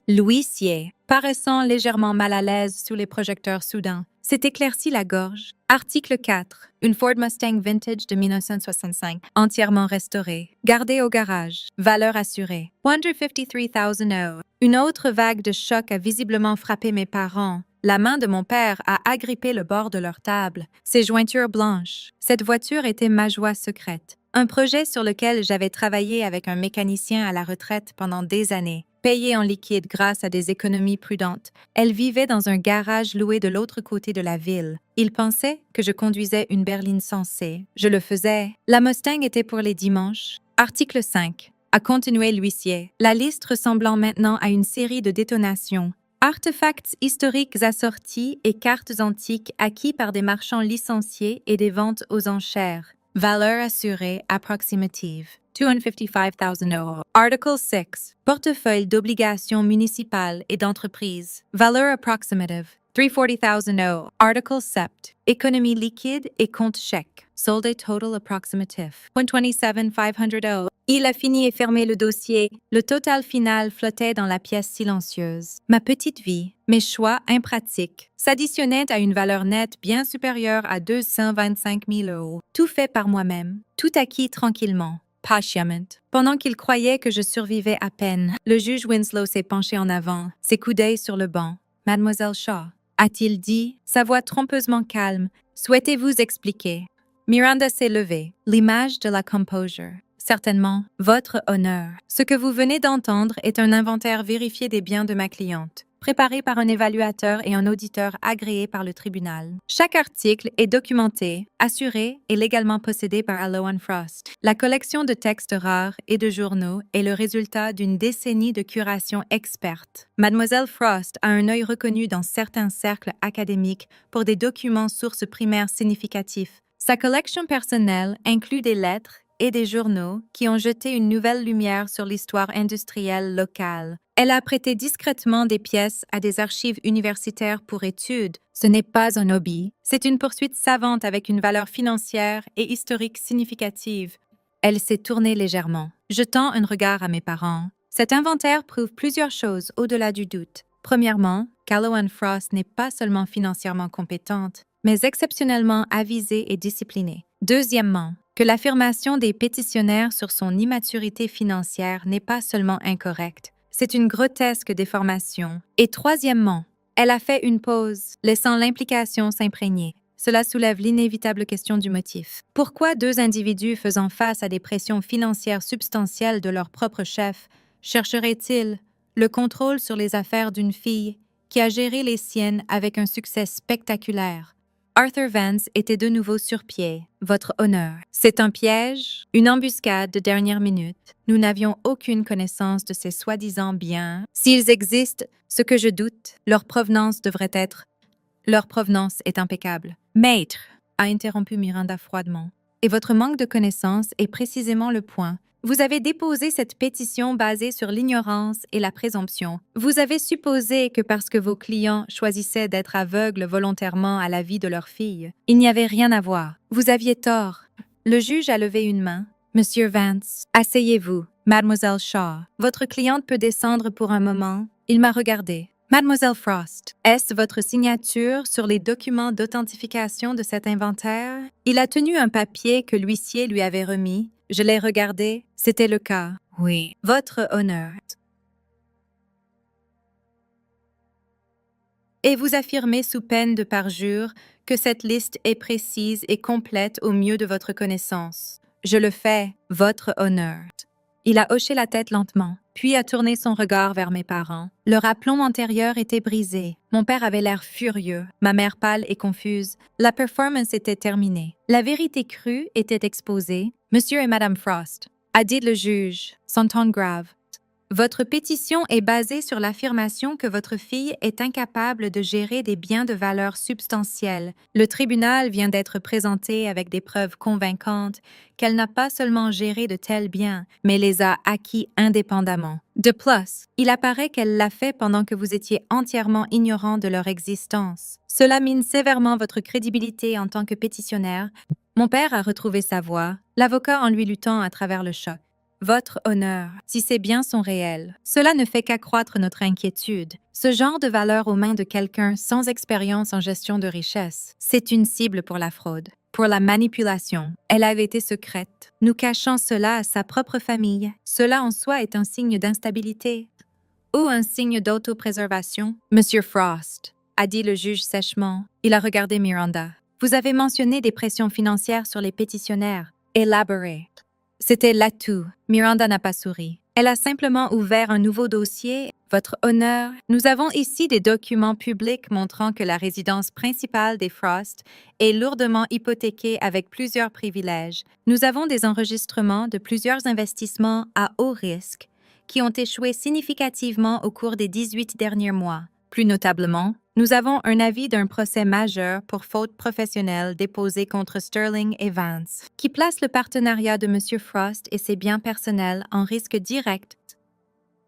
L'huissier, paraissant légèrement mal à l'aise sous les projecteurs soudains, s'est éclairci la gorge. Article 4. Une Ford Mustang Vintage de 1965, entièrement restaurée, gardée au garage, valeur assurée, $153,000. Une autre vague de choc a visiblement frappé mes parents. La main de mon père a agrippé le bord de leur table, ses jointures blanches. Cette voiture était ma joie secrète. Un projet sur lequel j'avais travaillé avec un mécanicien à la retraite pendant des années. Payée en liquide grâce à des économies prudentes, elle vivait dans un garage loué de l'autre côté de la ville. Il pensait que je conduisais une berline sensée. Je le faisais. La Mustang était pour les dimanches. Article 5. A continué l'huissier. La liste ressemblant maintenant à une série de détonations. Artefacts historiques assortis et cartes antiques acquis par des marchands licenciés et des ventes aux enchères. Valeur assurée approximative. $255,000. Article 6. Portefeuille d'obligations municipales et d'entreprises. Valeur approximative. $340,000. Article 7. Économie liquide et compte chèque. Solde total approximative. $127,500. Il a fini et fermé le dossier. Le total final flottait dans la pièce silencieuse. Ma petite vie, mes choix impratiques, s'additionnaient à une valeur nette bien supérieure à $225,000. Tout fait par moi-même, tout acquis tranquillement. Patiemment. Pendant qu'il croyait que je survivais à peine, le juge Winslow s'est penché en avant, ses coups d'œil sur le banc. « Mademoiselle Shaw », a-t-il dit, sa voix trompeusement calme, « souhaitez-vous expliquer ?» Miranda s'est levée, l'image de la composure. « Certainement, votre honneur. Ce que vous venez d'entendre est un inventaire vérifié des biens de ma cliente, préparé par un évaluateur et un auditeur agréé par le tribunal. Chaque article est documenté, assuré et légalement possédé par Allo & Frost. La collection de textes rares et de journaux est le résultat d'une décennie de curation experte. Mademoiselle Frost a un œil reconnu dans certains cercles académiques pour des documents sources primaires significatifs. Sa collection personnelle inclut des lettres et des journaux qui ont jeté une nouvelle lumière sur l'histoire industrielle locale. Elle a prêté discrètement des pièces à des archives universitaires pour études. Ce n'est pas un hobby, c'est une poursuite savante avec une valeur financière et historique significative. Elle s'est tournée légèrement, jetant un regard à mes parents. Cet inventaire prouve plusieurs choses au-delà du doute. Premièrement, qu'Allo & Frost n'est pas seulement financièrement compétente, mais exceptionnellement avisée et disciplinée. Deuxièmement, que l'affirmation des pétitionnaires sur son immaturité financière n'est pas seulement incorrecte, c'est une grotesque déformation. Et troisièmement, elle a fait une pause, laissant l'implication s'imprégner. Cela soulève l'inévitable question du motif. Pourquoi deux individus faisant face à des pressions financières substantielles de leur propre chef chercheraient-ils le contrôle sur les affaires d'une fille qui a géré les siennes avec un succès spectaculaire? Arthur Vance était de nouveau sur pied, votre honneur. C'est un piège, une embuscade de dernière minute. Nous n'avions aucune connaissance de ces soi-disant biens. S'ils existent, ce que je doute, leur provenance devrait être... Leur provenance est impeccable. Maître, a interrompu Miranda froidement, et votre manque de connaissance est précisément le point. Vous avez déposé cette pétition basée sur l'ignorance et la présomption. Vous avez supposé que parce que vos clients choisissaient d'être aveugles volontairement à la vie de leur fille, il n'y avait rien à voir. Vous aviez tort. Le juge a levé une main. Monsieur Vance, asseyez-vous. Mademoiselle Shaw, votre cliente peut descendre pour un moment. Il m'a regardé. Mademoiselle Frost, est-ce votre signature sur les documents d'authentification de cet inventaire? Il a tenu un papier que l'huissier lui avait remis. Je l'ai regardé, c'était le cas. Oui. Votre honneur. Et vous affirmez sous peine de parjure que cette liste est précise et complète au mieux de votre connaissance. Je le fais, votre honneur. Il a hoché la tête lentement, puis a tourné son regard vers mes parents. Leur aplomb antérieur était brisé. Mon père avait l'air furieux, ma mère pâle et confuse. La performance était terminée. La vérité crue était exposée. Monsieur et Madame Frost, a dit le juge, son ton grave. Votre pétition est basée sur l'affirmation que votre fille est incapable de gérer des biens de valeur substantielle. Le tribunal vient d'être présenté avec des preuves convaincantes qu'elle n'a pas seulement géré de tels biens, mais les a acquis indépendamment. De plus, il apparaît qu'elle l'a fait pendant que vous étiez entièrement ignorant de leur existence. Cela mine sévèrement votre crédibilité en tant que pétitionnaire. Mon père a retrouvé sa voix, l'avocat en lui luttant à travers le choc. Votre honneur, si ces biens sont réels, cela ne fait qu'accroître notre inquiétude. Ce genre de valeur aux mains de quelqu'un sans expérience en gestion de richesse, c'est une cible pour la fraude, pour la manipulation. Elle avait été secrète. Nous cachons cela à sa propre famille. Cela en soi est un signe d'instabilité ou un signe d'autopréservation. Monsieur Frost, a dit le juge sèchement. Il a regardé Miranda. Vous avez mentionné des pressions financières sur les pétitionnaires. Élaborez. C'était l'atout. Miranda n'a pas souri. Elle a simplement ouvert un nouveau dossier. Votre honneur, nous avons ici des documents publics montrant que la résidence principale des Frost est lourdement hypothéquée avec plusieurs privilèges. Nous avons des enregistrements de plusieurs investissements à haut risque qui ont échoué significativement au cours des 18 derniers mois. Plus notablement, nous avons un avis d'un procès majeur pour faute professionnelle déposé contre Sterling et Vance, qui place le partenariat de M. Frost et ses biens personnels en risque direct.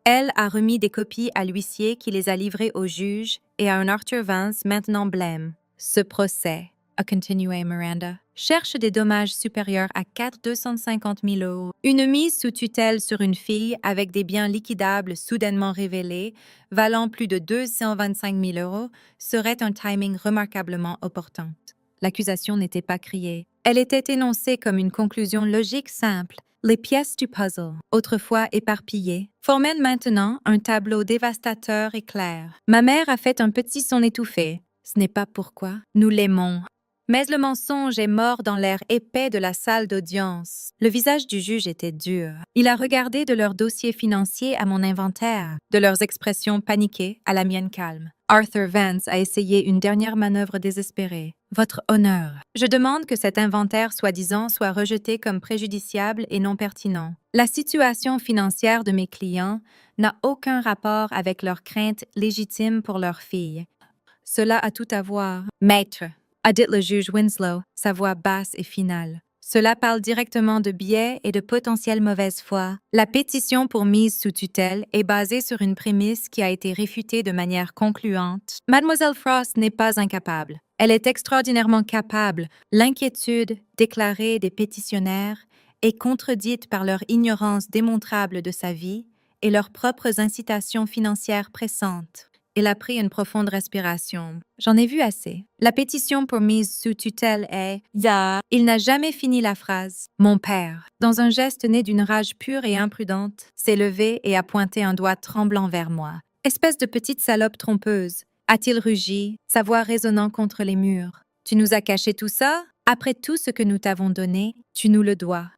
Elle a remis des copies à l'huissier qui les a livrées au juge et à un Arthur Vance maintenant blême. Ce procès, a continué Miranda, cherche des dommages supérieurs à 250 000 €. Une mise sous tutelle sur une fille avec des biens liquidables soudainement révélés, valant plus de 225 000 € serait un timing remarquablement opportun. L'accusation n'était pas criée. Elle était énoncée comme une conclusion logique simple. Les pièces du puzzle, autrefois éparpillées, formaient maintenant un tableau dévastateur et clair. Ma mère a fait un petit son étouffé. Ce n'est pas pourquoi nous l'aimons. Mais le mensonge est mort dans l'air épais de la salle d'audience. Le visage du juge était dur. Il a regardé de leurs dossiers financiers à mon inventaire, de leurs expressions paniquées à la mienne calme. Arthur Vance a essayé une dernière manœuvre désespérée. Votre honneur. Je demande que cet inventaire soi-disant soit rejeté comme préjudiciable et non pertinent. La situation financière de mes clients n'a aucun rapport avec leurs craintes légitimes pour leur fille. Cela a tout à voir. Maître, a dit le juge Winslow, sa voix basse et finale. Cela parle directement de biais et de potentielle mauvaise foi. La pétition pour mise sous tutelle est basée sur une prémisse qui a été réfutée de manière concluante. Mademoiselle Frost n'est pas incapable. Elle est extraordinairement capable. L'inquiétude déclarée des pétitionnaires est contredite par leur ignorance démontrable de sa vie et leurs propres incitations financières pressantes. Il a pris une profonde respiration. J'en ai vu assez. La pétition pour mise sous tutelle est « Ya ». Il n'a jamais fini la phrase. Mon père, dans un geste né d'une rage pure et imprudente, s'est levé et a pointé un doigt tremblant vers moi. « Espèce de petite salope trompeuse », a-t-il rugi, sa voix résonnant contre les murs. « Tu nous as caché tout ça? Après tout ce que nous t'avons donné, tu nous le dois. »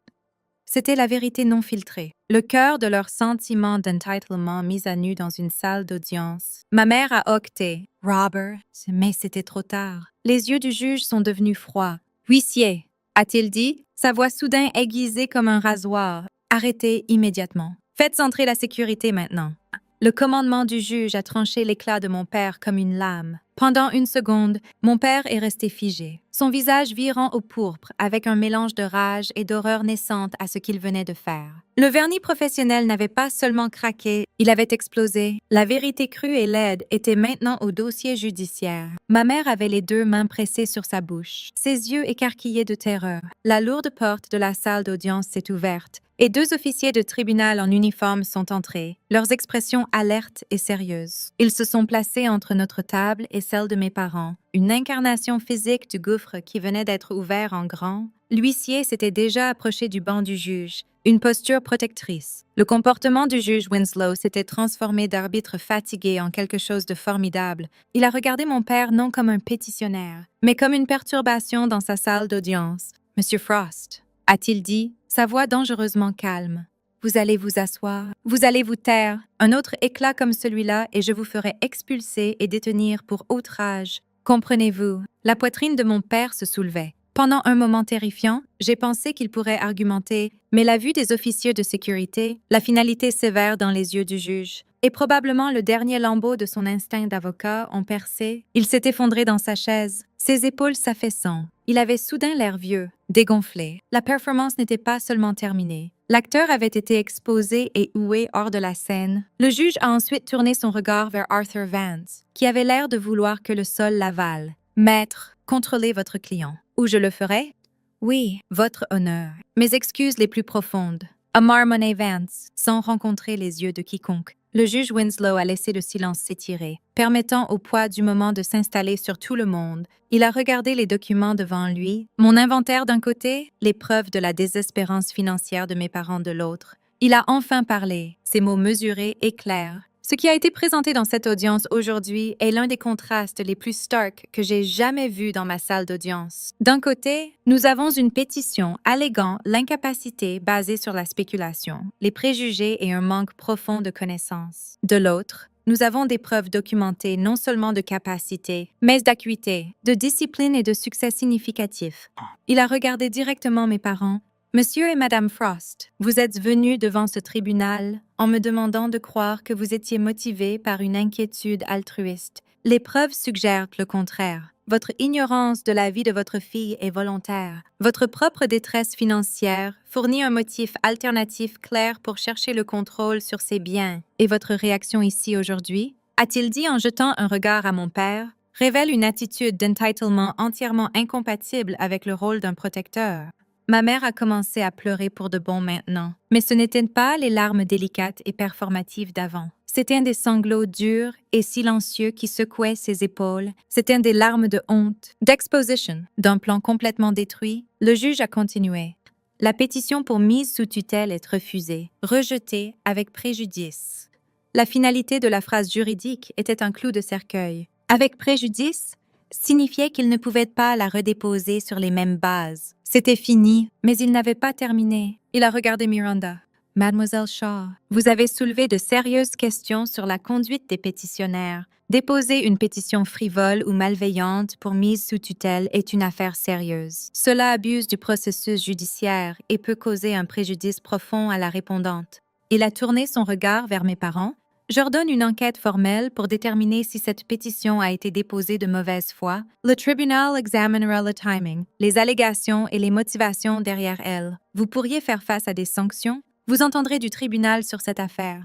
C'était la vérité non filtrée, le cœur de leur sentiment d'entitlement mis à nu dans une salle d'audience. Ma mère a octé. Robert, mais c'était trop tard. Les yeux du juge sont devenus froids. Huissier, a-t-il dit, sa voix soudain aiguisée comme un rasoir. Arrêtez immédiatement. Faites entrer la sécurité maintenant. Le commandement du juge a tranché l'éclat de mon père comme une lame. Pendant une seconde, mon père est resté figé, son visage virant au pourpre avec un mélange de rage et d'horreur naissante à ce qu'il venait de faire. Le vernis professionnel n'avait pas seulement craqué, il avait explosé. La vérité crue et laide était maintenant au dossier judiciaire. Ma mère avait les deux mains pressées sur sa bouche, ses yeux écarquillés de terreur. La lourde porte de la salle d'audience s'est ouverte et deux officiers de tribunal en uniforme sont entrés, leurs expressions alertes et sérieuses. Ils se sont placés entre notre table et celle de mes parents, une incarnation physique du gouffre qui venait d'être ouvert en grand. L'huissier s'était déjà approché du banc du juge, une posture protectrice. Le comportement du juge Winslow s'était transformé d'arbitre fatigué en quelque chose de formidable. Il a regardé mon père non comme un pétitionnaire, mais comme une perturbation dans sa salle d'audience. « Monsieur Frost », a-t-il dit, sa voix dangereusement calme. « Vous allez vous asseoir, vous allez vous taire. Un autre éclat comme celui-là et je vous ferai expulser et détenir pour outrage. Comprenez-vous » La poitrine de mon père se soulevait. Pendant un moment terrifiant, j'ai pensé qu'il pourrait argumenter, mais la vue des officiers de sécurité, la finalité sévère dans les yeux du juge, et probablement le dernier lambeau de son instinct d'avocat ont percé. Il s'est effondré dans sa chaise, ses épaules s'affaissant. Il avait soudain l'air vieux, dégonflé. La performance n'était pas seulement terminée. L'acteur avait été exposé et hué hors de la scène. Le juge a ensuite tourné son regard vers Arthur Vance, qui avait l'air de vouloir que le sol l'avale. « Maître, contrôlez votre client. Ou je le ferai? » « Oui, votre honneur. Mes excuses les plus profondes. Amar Monet Vance, sans rencontrer les yeux de quiconque. Le juge Winslow a laissé le silence s'étirer, permettant au poids du moment de s'installer sur tout le monde. Il a regardé les documents devant lui, mon inventaire d'un côté, les preuves de la désespérance financière de mes parents de l'autre. Il a enfin parlé, ses mots mesurés et clairs. Ce qui a été présenté dans cette audience aujourd'hui est l'un des contrastes les plus starks que j'ai jamais vus dans ma salle d'audience. D'un côté, nous avons une pétition alléguant l'incapacité basée sur la spéculation, les préjugés et un manque profond de connaissances. De l'autre, nous avons des preuves documentées non seulement de capacité, mais d'acuité, de discipline et de succès significatifs. Il a regardé directement mes parents. Monsieur et Madame Frost, vous êtes venus devant ce tribunal en me demandant de croire que vous étiez motivés par une inquiétude altruiste. Les preuves suggèrent le contraire. Votre ignorance de la vie de votre fille est volontaire. Votre propre détresse financière fournit un motif alternatif clair pour chercher le contrôle sur ses biens. Et votre réaction ici aujourd'hui, a-t-il dit en jetant un regard à mon père, révèle une attitude d'entitlement entièrement incompatible avec le rôle d'un protecteur. Ma mère a commencé à pleurer pour de bon maintenant, mais ce n'étaient pas les larmes délicates et performatives d'avant. C'étaient des sanglots durs et silencieux qui secouaient ses épaules. C'étaient des larmes de honte, d'exposition. D'un plan complètement détruit, le juge a continué. La pétition pour mise sous tutelle est refusée, rejetée avec préjudice. La finalité de la phrase juridique était un clou de cercueil. Avec préjudice signifiait qu'il ne pouvait pas la redéposer sur les mêmes bases. C'était fini, mais il n'avait pas terminé. Il a regardé Miranda. Mademoiselle Shaw, vous avez soulevé de sérieuses questions sur la conduite des pétitionnaires. Déposer une pétition frivole ou malveillante pour mise sous tutelle est une affaire sérieuse. Cela abuse du processus judiciaire et peut causer un préjudice profond à la répondante. Il a tourné son regard vers mes parents. J'ordonne une enquête formelle pour déterminer si cette pétition a été déposée de mauvaise foi. Le tribunal examinera le timing, les allégations et les motivations derrière elle. Vous pourriez faire face à des sanctions. Vous entendrez du tribunal sur cette affaire.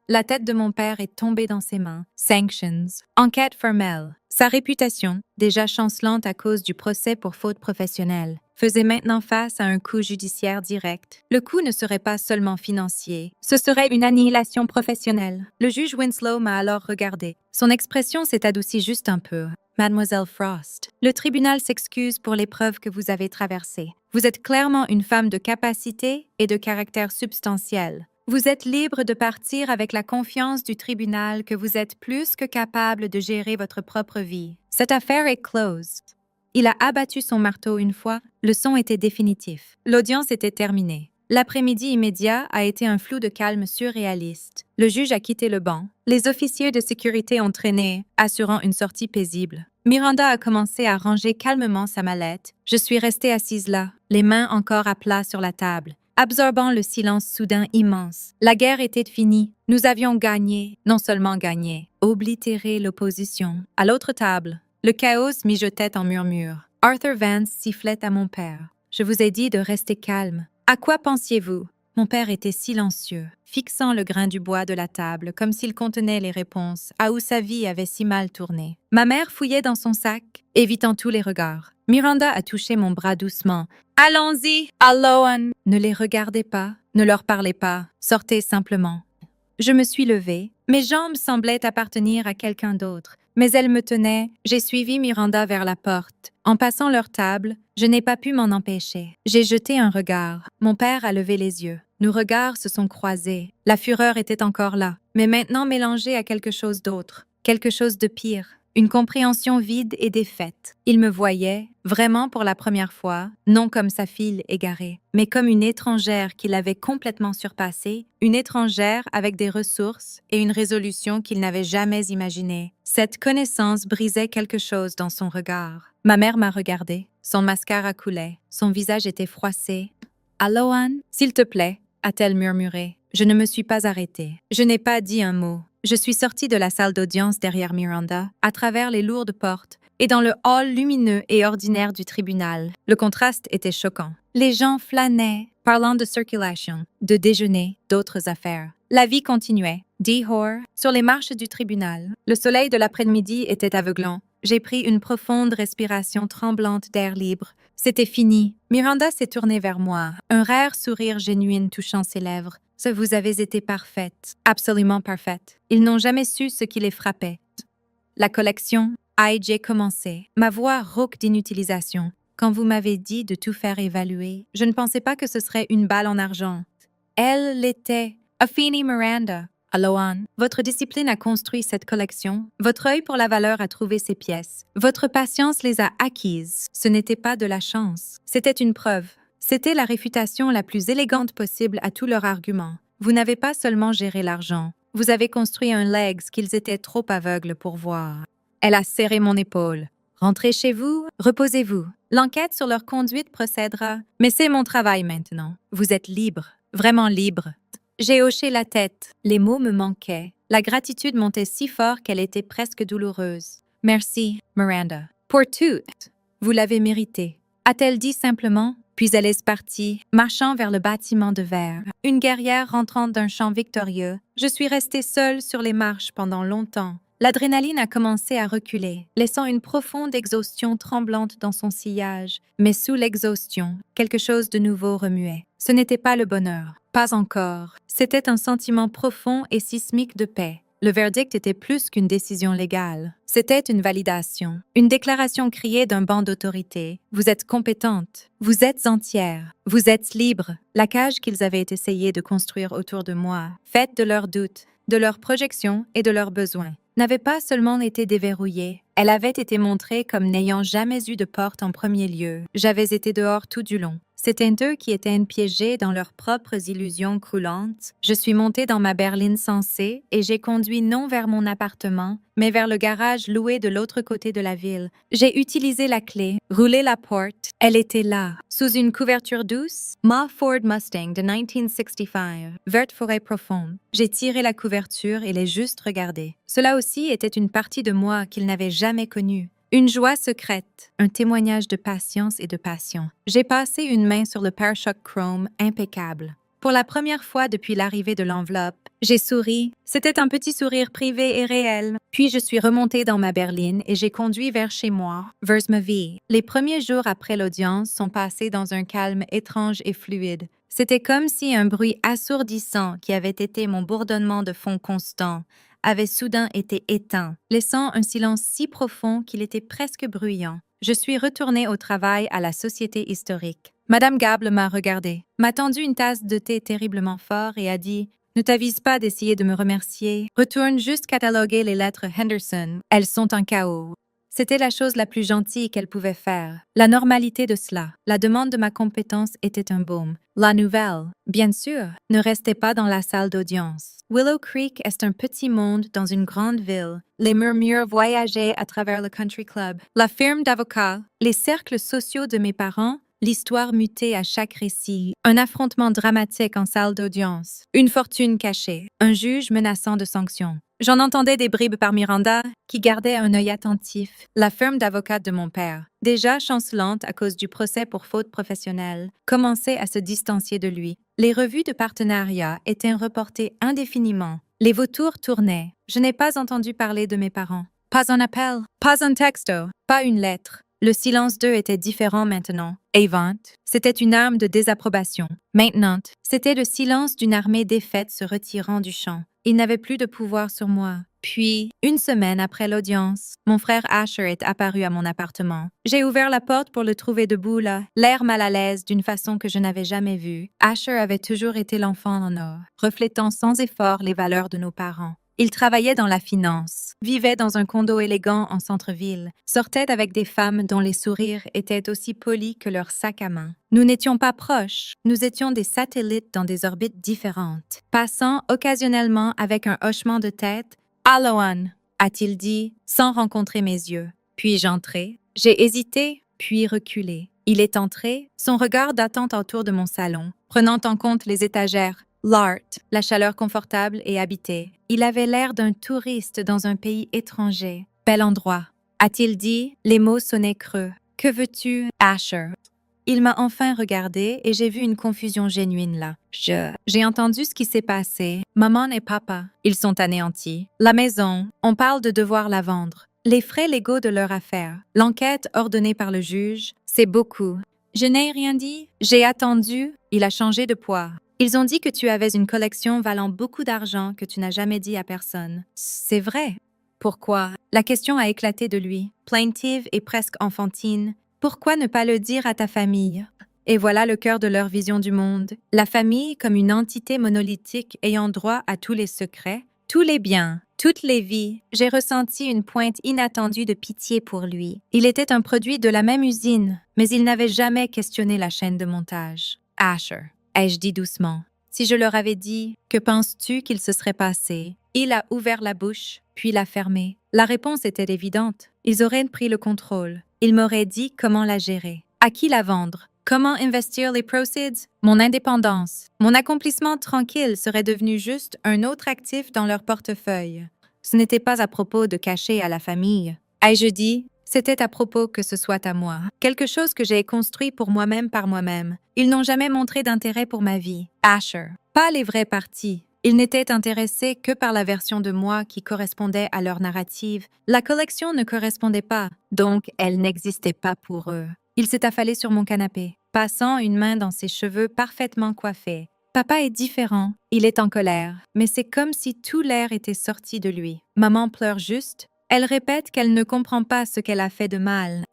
La tête de mon père est tombée dans ses mains. Sanctions. Enquête formelle. Sa réputation, déjà chancelante à cause du procès pour faute professionnelle, faisait maintenant face à un coût judiciaire direct. Le coût ne serait pas seulement financier, ce serait une annihilation professionnelle. Le juge Winslow m'a alors regardé. Son expression s'est adoucie juste un peu. Mademoiselle Frost, le tribunal s'excuse pour l'épreuve que vous avez traversée. Vous êtes clairement une femme de capacité et de caractère substantiel. Vous êtes libre de partir avec la confiance du tribunal que vous êtes plus que capable de gérer votre propre vie. Cette affaire est closed. Il a abattu son marteau une fois, le son était définitif. L'audience était terminée. L'après-midi immédiat a été un flou de calme surréaliste. Le juge a quitté le banc. Les officiers de sécurité ont traîné, assurant une sortie paisible. Miranda a commencé à ranger calmement sa mallette. Je suis restée assise là, les mains encore à plat sur la table, absorbant le silence soudain immense. La guerre était finie. Nous avions gagné, non seulement gagné, oblitéré l'opposition. À l'autre table, le chaos mijotait en murmures. Arthur Vance sifflait à mon père. Je vous ai dit de rester calme. À quoi pensiez-vous? Mon père était silencieux, fixant le grain du bois de la table comme s'il contenait les réponses à où sa vie avait si mal tourné. Ma mère fouillait dans son sac, évitant tous les regards. Miranda a touché mon bras doucement. Allons-y, Alohan! Ne les regardez pas, ne leur parlez pas, sortez simplement. Je me suis levée. Mes jambes semblaient appartenir à quelqu'un d'autre, mais elles me tenaient. J'ai suivi Miranda vers la porte. En passant leur table, je n'ai pas pu m'en empêcher. J'ai jeté un regard. Mon père a levé les yeux. Nos regards se sont croisés. La fureur était encore là, mais maintenant mélangée à quelque chose d'autre, quelque chose de pire. Une compréhension vide et défaite. Il me voyait, vraiment pour la première fois, non comme sa fille égarée, mais comme une étrangère qui l'avait complètement surpassée, une étrangère avec des ressources et une résolution qu'il n'avait jamais imaginée. Cette connaissance brisait quelque chose dans son regard. Ma mère m'a regardée, son mascara coulait, son visage était froissé. « Alohan, s'il te plaît », a-t-elle murmuré. Je ne me suis pas arrêtée. Je n'ai pas dit un mot. Je suis sortie de la salle d'audience derrière Miranda, à travers les lourdes portes, et dans le hall lumineux et ordinaire du tribunal. Le contraste était choquant. Les gens flânaient, parlant de circulation, de déjeuner, d'autres affaires. La vie continuait. Dehors, sur les marches du tribunal, le soleil de l'après-midi était aveuglant. J'ai pris une profonde respiration tremblante d'air libre. C'était fini. Miranda s'est tournée vers moi, un rare sourire génuin touchant ses lèvres. Vous avez été parfaite, absolument parfaite. Ils n'ont jamais su ce qui les frappait. La collection, j'ai commencé, ma voix rauque d'inutilisation. Quand vous m'avez dit de tout faire évaluer, je ne pensais pas que ce serait une balle en argent. Elle l'était. Afeni Miranda. Alohan, votre discipline a construit cette collection. Votre œil pour la valeur a trouvé ces pièces. Votre patience les a acquises. Ce n'était pas de la chance. C'était une preuve. C'était la réfutation la plus élégante possible à tous leurs arguments. Vous n'avez pas seulement géré l'argent. Vous avez construit un legs qu'ils étaient trop aveugles pour voir. Elle a serré mon épaule. Rentrez chez vous, reposez-vous. L'enquête sur leur conduite procédera. Mais c'est mon travail maintenant. Vous êtes libre, vraiment libre. J'ai hoché la tête. Les mots me manquaient. La gratitude montait si fort qu'elle était presque douloureuse. Merci, Miranda. Pour tout. Vous l'avez mérité. A-t-elle dit simplement, puis elle est partie, marchant vers le bâtiment de verre. Une guerrière rentrant d'un champ victorieux. Je suis restée seule sur les marches pendant longtemps. L'adrénaline a commencé à reculer, laissant une profonde exhaustion tremblante dans son sillage. Mais sous l'exhaustion, quelque chose de nouveau remuait. Ce n'était pas le bonheur, pas encore. C'était un sentiment profond et sismique de paix. Le verdict était plus qu'une décision légale. C'était une validation, une déclaration criée d'un banc d'autorité. Vous êtes compétente, vous êtes entière, vous êtes libre. La cage qu'ils avaient essayé de construire autour de moi, faite de leurs doutes, de leurs projections et de leurs besoins, n'avait pas seulement été déverrouillée, elle avait été montrée comme n'ayant jamais eu de porte en premier lieu. J'avais été dehors tout du long. C'étaient eux qui étaient piégés dans leurs propres illusions croulantes. Je suis montée dans ma berline sensée et j'ai conduit non vers mon appartement, mais vers le garage loué de l'autre côté de la ville. J'ai utilisé la clé, roulé la porte. Elle était là, sous une couverture douce. Ma Ford Mustang de 1965, verte forêt profonde. J'ai tiré la couverture et l'ai juste regardée. Cela aussi était une partie de moi qu'ils n'avaient jamais connue. Une joie secrète, un témoignage de patience et de passion. J'ai passé une main sur le pare-choc chrome impeccable. Pour la première fois depuis l'arrivée de l'enveloppe, j'ai souri. C'était un petit sourire privé et réel. Puis je suis remontée dans ma berline et j'ai conduit vers chez moi, vers ma vie. Les premiers jours après l'audience sont passés dans un calme étrange et fluide. C'était comme si un bruit assourdissant qui avait été mon bourdonnement de fond constant avait soudain été éteint, laissant un silence si profond qu'il était presque bruyant. Je suis retournée au travail à la Société historique. Madame Gable m'a regardée, m'a tendu une tasse de thé terriblement fort et a dit « Ne t'avise pas d'essayer de me remercier. Retourne juste cataloguer les lettres Henderson. Elles sont un chaos. » C'était la chose la plus gentille qu'elle pouvait faire. La normalité de cela, la demande de ma compétence était un baume. La nouvelle, bien sûr, ne restait pas dans la salle d'audience. Willow Creek est un petit monde dans une grande ville. Les murmures voyageaient à travers le country club. La firme d'avocats, les cercles sociaux de mes parents, l'histoire mutait à chaque récit. Un affrontement dramatique en salle d'audience. Une fortune cachée. Un juge menaçant de sanctions. J'en entendais des bribes par Miranda, qui gardait un œil attentif. La firme d'avocats de mon père, déjà chancelante à cause du procès pour faute professionnelle, commençait à se distancier de lui. Les revues de partenariat étaient reportées indéfiniment. Les vautours tournaient. Je n'ai pas entendu parler de mes parents. Pas un appel, pas un texto, pas une lettre. Le silence d'eux était différent maintenant. Avant, c'était une arme de désapprobation. Maintenant, c'était le silence d'une armée défaite se retirant du champ. Il n'avait plus de pouvoir sur moi. Puis, une semaine après l'audience, mon frère Asher est apparu à mon appartement. J'ai ouvert la porte pour le trouver debout là, l'air mal à l'aise d'une façon que je n'avais jamais vue. Asher avait toujours été l'enfant en or, reflétant sans effort les valeurs de nos parents. Il travaillait dans la finance, vivait dans un condo élégant en centre-ville, sortait avec des femmes dont les sourires étaient aussi polis que leurs sacs à main. Nous n'étions pas proches, nous étions des satellites dans des orbites différentes, passant occasionnellement avec un hochement de tête. « Alohan » a-t-il dit, sans rencontrer mes yeux. Puis j'entrai. J'ai hésité, puis reculé. Il est entré, son regard d'attente autour de mon salon, prenant en compte les étagères. L'art, la chaleur confortable et habitée. Il avait l'air d'un touriste dans un pays étranger. Bel endroit. A-t-il dit, les mots sonnaient creux. Que veux-tu, Asher? Il m'a enfin regardé et j'ai vu une confusion génuine là. J'ai entendu ce qui s'est passé. Maman et papa, ils sont anéantis. La maison, on parle de devoir la vendre. les frais légaux de leur affaire, l'enquête ordonnée par le juge, c'est beaucoup. Je n'ai rien dit. J'ai attendu. Il a changé de poids. Ils ont dit que tu avais une collection valant beaucoup d'argent que tu n'as jamais dit à personne. C'est vrai. Pourquoi? La question a éclaté de lui, plaintive et presque enfantine. Pourquoi ne pas le dire à ta famille? Et voilà le cœur de leur vision du monde. La famille comme une entité monolithique ayant droit à tous les secrets, tous les biens, toutes les vies. J'ai ressenti une pointe inattendue de pitié pour lui. Il était un produit de la même usine, mais il n'avait jamais questionné la chaîne de montage. Asher, ai-je dit doucement. Si je leur avais dit, que penses-tu qu'il se serait passé? Il a ouvert la bouche, puis l'a fermée. La réponse était évidente. Ils auraient pris le contrôle. Ils m'auraient dit comment la gérer. À qui la vendre? Comment investir les proceeds? Mon indépendance, mon accomplissement tranquille serait devenu juste un autre actif dans leur portefeuille. Ce n'était pas à propos de cacher à la famille. Ai-je dit? C'était à propos que ce soit à moi. Quelque chose que j'ai construit pour moi-même par moi-même. Ils n'ont jamais montré d'intérêt pour ma vie. Asher. Pas les vrais partis. Ils n'étaient intéressés que par la version de moi qui correspondait à leur narrative. La collection ne correspondait pas, donc elle n'existait pas pour eux. Il s'est affalé sur mon canapé, passant une main dans ses cheveux parfaitement coiffés. Papa est différent, il est en colère, mais c'est comme si tout l'air était sorti de lui. Maman pleure juste. Elle répète qu'elle ne comprend pas ce qu'elle a fait de mal.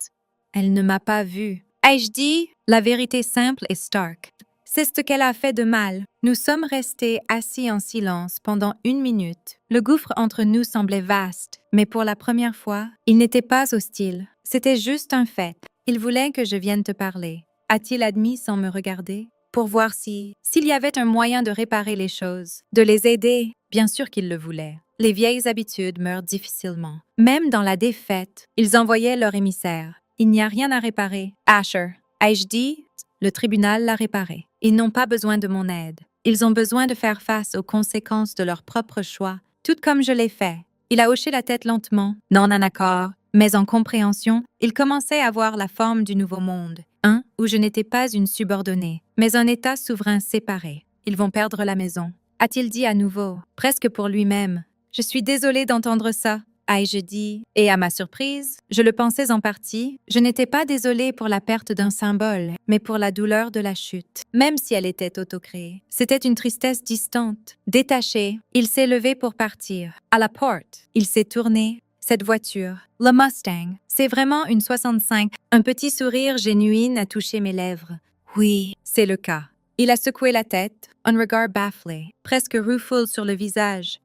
Elle ne m'a pas vue. Ai-je dit? La vérité simple et stark. C'est ce qu'elle a fait de mal. Nous sommes restés assis en silence pendant 1 minute. Le gouffre entre nous semblait vaste, mais pour la première fois, il n'était pas hostile. C'était juste un fait. Il voulait que je vienne te parler. A-t-il admis sans me regarder? Pour voir s'il y avait un moyen de réparer les choses, de les aider. Bien sûr qu'il le voulait. Les vieilles habitudes meurent difficilement. Même dans la défaite, ils envoyaient leur émissaire. Il n'y a rien à réparer. Asher, ai-je dit? Le tribunal l'a réparé. Ils n'ont pas besoin de mon aide. Ils ont besoin de faire face aux conséquences de leurs propres choix, tout comme je l'ai fait. Il a hoché la tête lentement, non en accord, mais en compréhension. Il commençait à voir la forme du nouveau monde, un où je n'étais pas une subordonnée, mais un État souverain séparé. Ils vont perdre la maison. A-t-il dit à nouveau, presque pour lui-même. Je suis désolée d'entendre ça. Ai-je dit, et à ma surprise, je le pensais en partie, je n'étais pas désolée pour la perte d'un symbole, mais pour la douleur de la chute, même si elle était autocréée. C'était une tristesse distante, détachée. Il s'est levé pour partir. À la porte, il s'est tourné. Cette voiture, le Mustang, c'est vraiment une 65. Un petit sourire génuin a touché mes lèvres. Oui, c'est le cas. Il a secoué la tête, un regard bafflé, presque rueful sur le visage.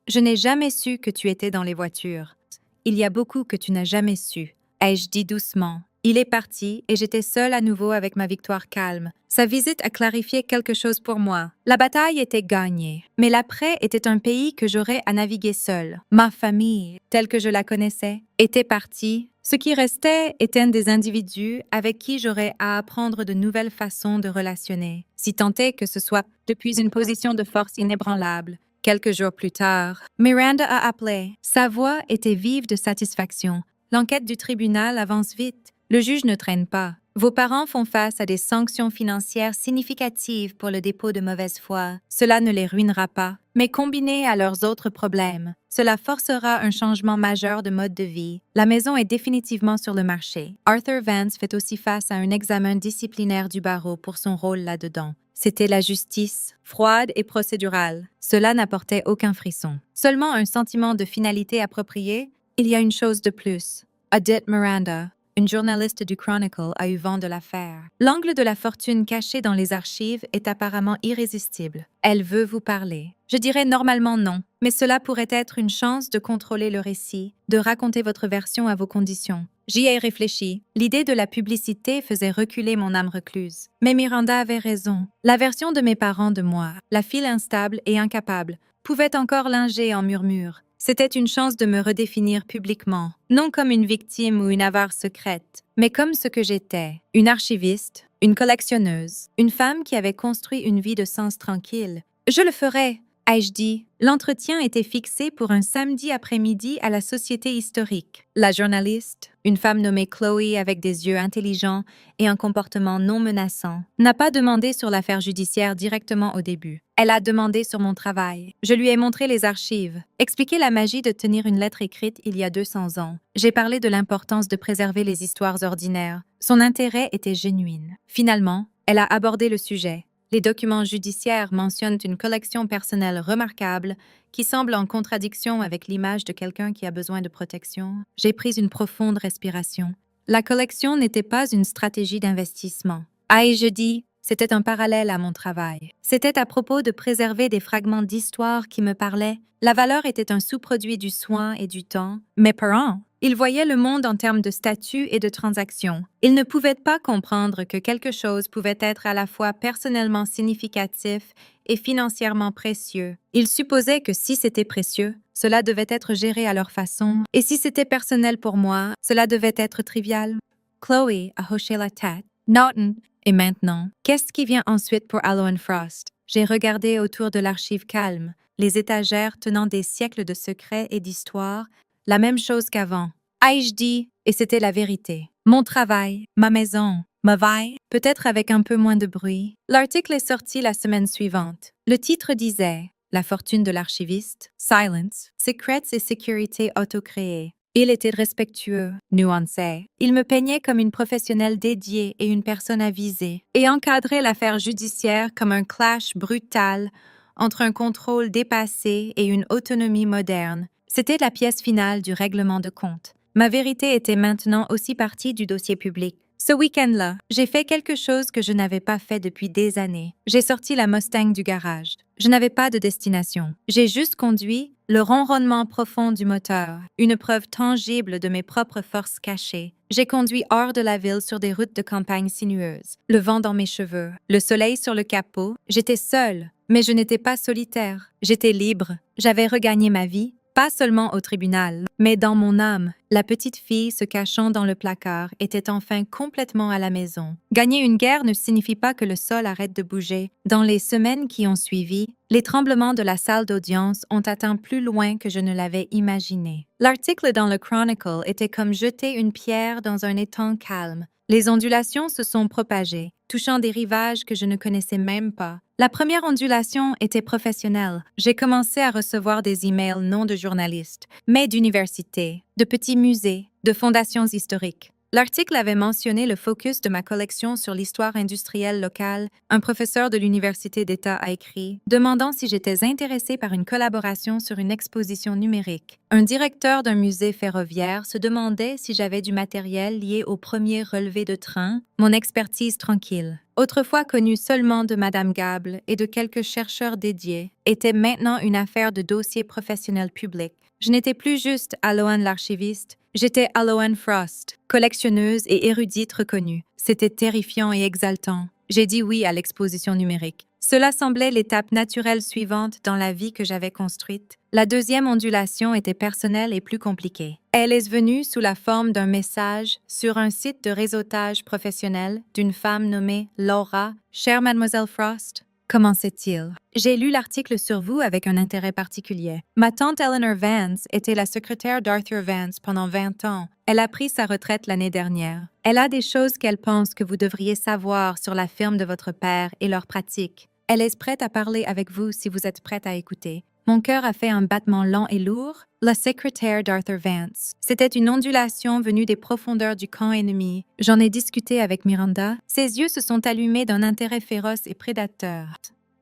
Je n'ai jamais su que tu étais dans les voitures. Il y a beaucoup que tu n'as jamais su, ai-je dit doucement. Il est parti et j'étais seule à nouveau avec ma victoire calme. Sa visite a clarifié quelque chose pour moi. La bataille était gagnée, mais l'après était un pays que j'aurais à naviguer seule. Ma famille, telle que je la connaissais, était partie. Ce qui restait était des individus avec qui j'aurais à apprendre de nouvelles façons de relationner, si tant est que ce soit depuis une position de force inébranlable. Quelques jours plus tard, Miranda a appelé. Sa voix était vive de satisfaction. L'enquête du tribunal avance vite. Le juge ne traîne pas. Vos parents font face à des sanctions financières significatives pour le dépôt de mauvaise foi. Cela ne les ruinera pas, mais combiné à leurs autres problèmes, cela forcera un changement majeur de mode de vie. La maison est définitivement sur le marché. Arthur Vance fait aussi face à un examen disciplinaire du barreau pour son rôle là-dedans. C'était la justice, froide et procédurale. Cela n'apportait aucun frisson. Seulement un sentiment de finalité approprié. Il y a une chose de plus. Odette Miranda, une journaliste du Chronicle, a eu vent de l'affaire. L'angle de la fortune caché dans les archives est apparemment irrésistible. Elle veut vous parler. Je dirais normalement non, mais cela pourrait être une chance de contrôler le récit, de raconter votre version à vos conditions. J'y ai réfléchi. L'idée de la publicité faisait reculer mon âme recluse. Mais Miranda avait raison. La version de mes parents de moi, la fille instable et incapable, pouvait encore linger en murmure. C'était une chance de me redéfinir publiquement, non comme une victime ou une avare secrète, mais comme ce que j'étais, une archiviste, une collectionneuse, une femme qui avait construit une vie de sens tranquille. Je le ferai. Ai-je dit, l'entretien était fixé pour un samedi après-midi à la Société historique. La journaliste, une femme nommée Chloé avec des yeux intelligents et un comportement non menaçant, n'a pas demandé sur l'affaire judiciaire directement au début. Elle a demandé sur mon travail. Je lui ai montré les archives, expliqué la magie de tenir une lettre écrite il y a 200 ans. J'ai parlé de l'importance de préserver les histoires ordinaires. Son intérêt était génuin. Finalement, elle a abordé le sujet. Les documents judiciaires mentionnent une collection personnelle remarquable qui semble en contradiction avec l'image de quelqu'un qui a besoin de protection. J'ai pris une profonde respiration. La collection n'était pas une stratégie d'investissement. Ai-je dit, c'était un parallèle à mon travail. C'était à propos de préserver des fragments d'histoire qui me parlaient. La valeur était un sous-produit du soin et du temps. Mes parents, ils voyaient le monde en termes de statut et de transactions. Ils ne pouvaient pas comprendre que quelque chose pouvait être à la fois personnellement significatif et financièrement précieux. Ils supposaient que si c'était précieux, cela devait être géré à leur façon, et si c'était personnel pour moi, cela devait être trivial. Chloé a hoché la tête. Norton. Et maintenant, qu'est-ce qui vient ensuite pour Alloan Frost? J'ai regardé autour de l'archive calme, les étagères tenant des siècles de secrets et d'histoires, la même chose qu'avant. Ai-je dit, et c'était la vérité. Mon travail, ma maison, ma vie, peut-être avec un peu moins de bruit. L'article est sorti la semaine suivante. Le titre disait « La fortune de l'archiviste, Silence, secrets et sécurité autocréée ». Il était respectueux, nuancé. Il me peignait comme une professionnelle dédiée et une personne avisée, et encadrait l'affaire judiciaire comme un clash brutal entre un contrôle dépassé et une autonomie moderne. C'était la pièce finale du règlement de compte. Ma vérité était maintenant aussi partie du dossier public. Ce week-end-là, j'ai fait quelque chose que je n'avais pas fait depuis des années. J'ai sorti la Mustang du garage. Je n'avais pas de destination. J'ai juste conduit le ronronnement profond du moteur, une preuve tangible de mes propres forces cachées. J'ai conduit hors de la ville sur des routes de campagne sinueuses, le vent dans mes cheveux, le soleil sur le capot. J'étais seule, mais je n'étais pas solitaire. J'étais libre. J'avais regagné ma vie. Pas seulement au tribunal, mais dans mon âme, la petite fille se cachant dans le placard était enfin complètement à la maison. Gagner une guerre ne signifie pas que le sol arrête de bouger. Dans les semaines qui ont suivi, les tremblements de la salle d'audience ont atteint plus loin que je ne l'avais imaginé. L'article dans le Chronicle était comme jeter une pierre dans un étang calme. Les ondulations se sont propagées, touchant des rivages que je ne connaissais même pas. La première ondulation était professionnelle. J'ai commencé à recevoir des emails non de journalistes, mais d'universités, de petits musées, de fondations historiques. L'article avait mentionné le focus de ma collection sur l'histoire industrielle locale. Un professeur de l'Université d'État a écrit, demandant si j'étais intéressée par une collaboration sur une exposition numérique. Un directeur d'un musée ferroviaire se demandait si j'avais du matériel lié au premier relevé de train, mon expertise tranquille. Autrefois connue seulement de Madame Gable et de quelques chercheurs dédiés, était maintenant une affaire de dossier professionnel public. Je n'étais plus juste Alloan l'archiviste, j'étais Alloan Frost, collectionneuse et érudite reconnue. C'était terrifiant et exaltant. J'ai dit oui à l'exposition numérique. Cela semblait l'étape naturelle suivante dans la vie que j'avais construite. La deuxième ondulation était personnelle et plus compliquée. Elle est venue sous la forme d'un message sur un site de réseautage professionnel d'une femme nommée Laura. « Chère Mademoiselle Frost, commençait-il. J'ai lu l'article sur vous avec un intérêt particulier. Ma tante Eleanor Vance était la secrétaire d'Arthur Vance pendant 20 ans. Elle a pris sa retraite l'année dernière. Elle a des choses qu'elle pense que vous devriez savoir sur la firme de votre père et leurs pratiques. Elle est prête à parler avec vous si vous êtes prête à écouter. » Mon cœur a fait un battement lent et lourd. La secrétaire d'Arthur Vance. C'était une ondulation venue des profondeurs du camp ennemi. J'en ai discuté avec Miranda. Ses yeux se sont allumés d'un intérêt féroce et prédateur.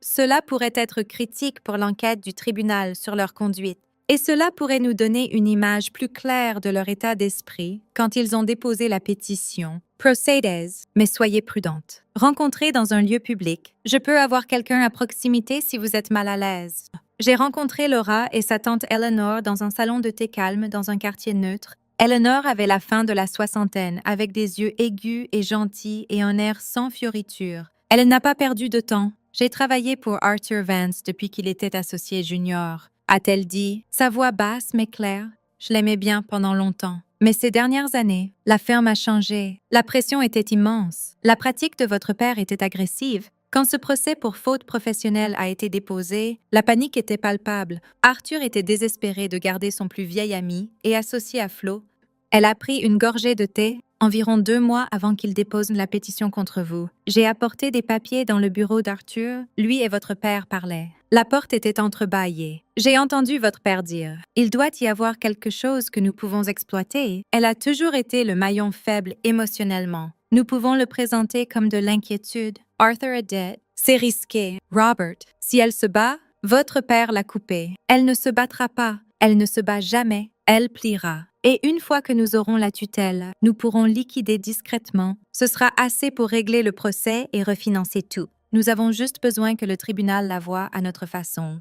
Cela pourrait être critique pour l'enquête du tribunal sur leur conduite. Et cela pourrait nous donner une image plus claire de leur état d'esprit quand ils ont déposé la pétition. Procédez, mais soyez prudente. Rencontrez dans un lieu public. Je peux avoir quelqu'un à proximité si vous êtes mal à l'aise. J'ai rencontré Laura et sa tante Eleanor dans un salon de thé calme dans un quartier neutre. Eleanor avait la fin de la soixantaine, avec des yeux aigus et gentils et un air sans fioriture. Elle n'a pas perdu de temps. J'ai travaillé pour Arthur Vance depuis qu'il était associé junior, a-t-elle dit, sa voix basse mais claire. Je l'aimais bien pendant longtemps. Mais ces dernières années, la ferme a changé. La pression était immense. La pratique de votre père était agressive. Quand ce procès pour faute professionnelle a été déposé, la panique était palpable. Arthur était désespéré de garder son plus vieil ami et associé à Flo. Elle a pris une gorgée de thé environ 2 mois avant qu'il dépose la pétition contre vous. J'ai apporté des papiers dans le bureau d'Arthur. Lui et votre père parlaient. La porte était entrebâillée. J'ai entendu votre père dire « Il doit y avoir quelque chose que nous pouvons exploiter. » Elle a toujours été le maillon faible émotionnellement. Nous pouvons le présenter comme de l'inquiétude. Arthur est dead. C'est risqué. Robert, si elle se bat, votre père l'a coupée. Elle ne se battra pas. Elle ne se bat jamais. Elle pliera. Et une fois que nous aurons la tutelle, nous pourrons liquider discrètement. Ce sera assez pour régler le procès et refinancer tout. Nous avons juste besoin que le tribunal la voie à notre façon.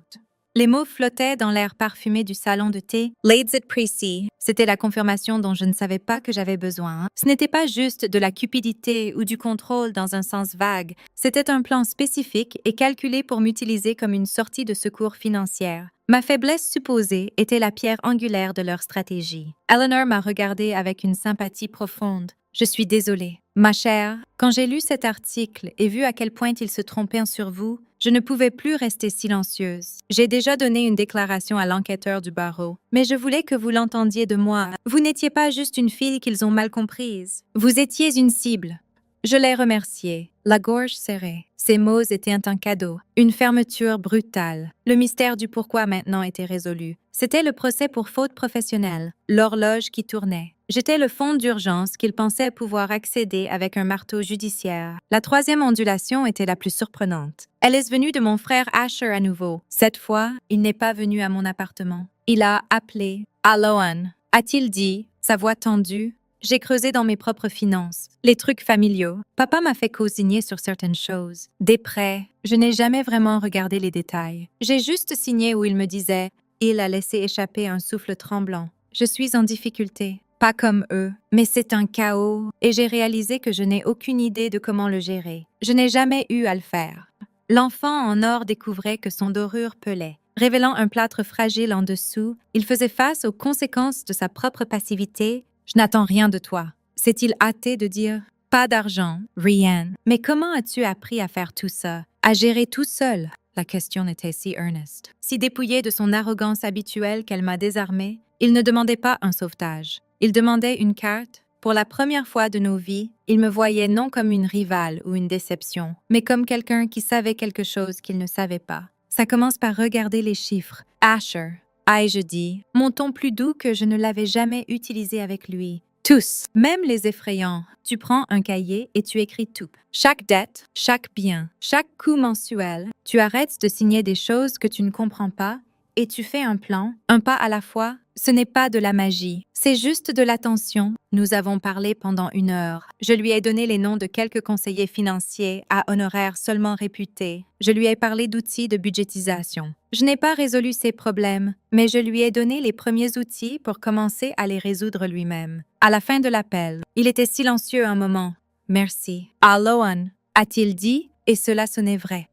Les mots flottaient dans l'air parfumé du salon de thé. Lades it Précis. C'était la confirmation dont je ne savais pas que j'avais besoin. Ce n'était pas juste de la cupidité ou du contrôle dans un sens vague. C'était un plan spécifique et calculé pour m'utiliser comme une sortie de secours financière. Ma faiblesse supposée était la pierre angulaire de leur stratégie. Eleanor m'a regardée avec une sympathie profonde. Je suis désolée. Ma chère, quand j'ai lu cet article et vu à quel point il se trompait sur vous, je ne pouvais plus rester silencieuse. J'ai déjà donné une déclaration à l'enquêteur du barreau, mais je voulais que vous l'entendiez de moi. Vous n'étiez pas juste une fille qu'ils ont mal comprise. Vous étiez une cible. Je l'ai remercié, la gorge serrée. Ces mots étaient un cadeau, une fermeture brutale. Le mystère du pourquoi maintenant était résolu. C'était le procès pour faute professionnelle, l'horloge qui tournait. J'étais le fonds d'urgence qu'il pensait pouvoir accéder avec un marteau judiciaire. La troisième ondulation était la plus surprenante. Elle est venue de mon frère Asher à nouveau. Cette fois, il n'est pas venu à mon appartement. Il a appelé. Alohan, a-t-il dit, sa voix tendue. J'ai creusé dans mes propres finances, les trucs familiaux. Papa m'a fait co-signer sur certaines choses. Des prêts. Je n'ai jamais vraiment regardé les détails. J'ai juste signé où il me disait « Il a laissé échapper un souffle tremblant. Je suis en difficulté. Pas comme eux. Mais c'est un chaos. Et j'ai réalisé que je n'ai aucune idée de comment le gérer. Je n'ai jamais eu à le faire. » L'enfant en or découvrait que son dorure pelait. Révélant un plâtre fragile en dessous, il faisait face aux conséquences de sa propre passivité. Je n'attends rien de toi. S'est-il hâté de dire « Pas d'argent, rien. » Mais comment as-tu appris à faire tout ça? À gérer tout seul? La question était si earnest. Si dépouillée de son arrogance habituelle qu'elle m'a désarmée, il ne demandait pas un sauvetage. Il demandait une carte. Pour la première fois de nos vies, il me voyait non comme une rivale ou une déception, mais comme quelqu'un qui savait quelque chose qu'il ne savait pas. Ça commence par regarder les chiffres. Asher. Ai-je dit, mon ton plus doux que je ne l'avais jamais utilisé avec lui. Tous, même les effrayants. Tu prends un cahier et tu écris tout. Chaque dette, chaque bien, chaque coût mensuel. Tu arrêtes de signer des choses que tu ne comprends pas et tu fais un plan, un pas à la fois. Ce n'est pas de la magie, c'est juste de l'attention. Nous avons parlé pendant 1 heure. Je lui ai donné les noms de quelques conseillers financiers à honoraires seulement réputés. Je lui ai parlé d'outils de budgétisation. Je n'ai pas résolu ses problèmes, mais je lui ai donné les premiers outils pour commencer à les résoudre lui-même. À la fin de l'appel, il était silencieux un moment. « Merci. »« Alohan » a-t-il dit, et cela sonnait vrai.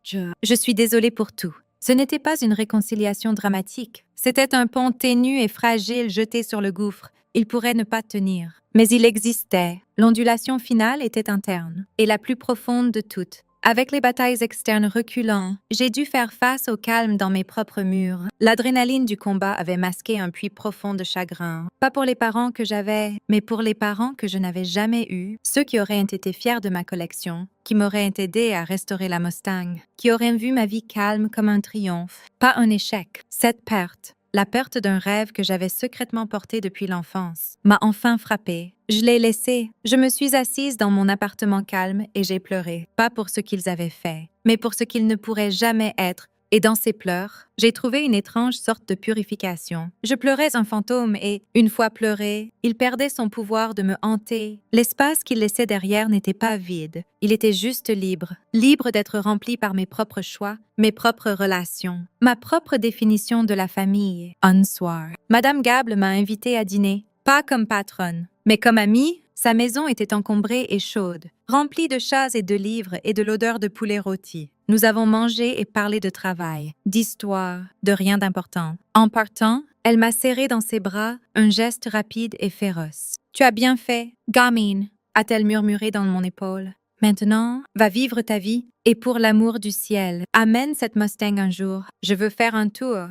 Je suis désolée pour tout. Ce n'était pas une réconciliation dramatique. C'était un pont ténu et fragile jeté sur le gouffre. Il pourrait ne pas tenir. Mais il existait. L'ondulation finale était interne, et la plus profonde de toutes. Avec les batailles externes reculant, j'ai dû faire face au calme dans mes propres murs. L'adrénaline du combat avait masqué un puits profond de chagrin. Pas pour les parents que j'avais, mais pour les parents que je n'avais jamais eus, ceux qui auraient été fiers de ma collection, qui m'auraient aidé à restaurer la Mustang, qui auraient vu ma vie calme comme un triomphe, pas un échec. Cette perte, la perte d'un rêve que j'avais secrètement porté depuis l'enfance, m'a enfin frappée. Je l'ai laissé. Je me suis assise dans mon appartement calme et j'ai pleuré. Pas pour ce qu'ils avaient fait, mais pour ce qu'ils ne pourraient jamais être. Et dans ces pleurs, j'ai trouvé une étrange sorte de purification. Je pleurais un fantôme et, une fois pleuré, il perdait son pouvoir de me hanter. L'espace qu'il laissait derrière n'était pas vide. Il était juste libre. Libre d'être rempli par mes propres choix, mes propres relations, ma propre définition de la famille. Un soir, Madame Gable m'a invitée à dîner. Pas comme patronne, mais comme amie. Sa maison était encombrée et chaude, remplie de chats et de livres et de l'odeur de poulet rôti. Nous avons mangé et parlé de travail, d'histoire, de rien d'important. En partant, elle m'a serré dans ses bras, un geste rapide et féroce. « Tu as bien fait, gamine » a-t-elle murmuré dans mon épaule. Maintenant, va vivre ta vie, et pour l'amour du ciel, amène cette Mustang un jour. Je veux faire un tour.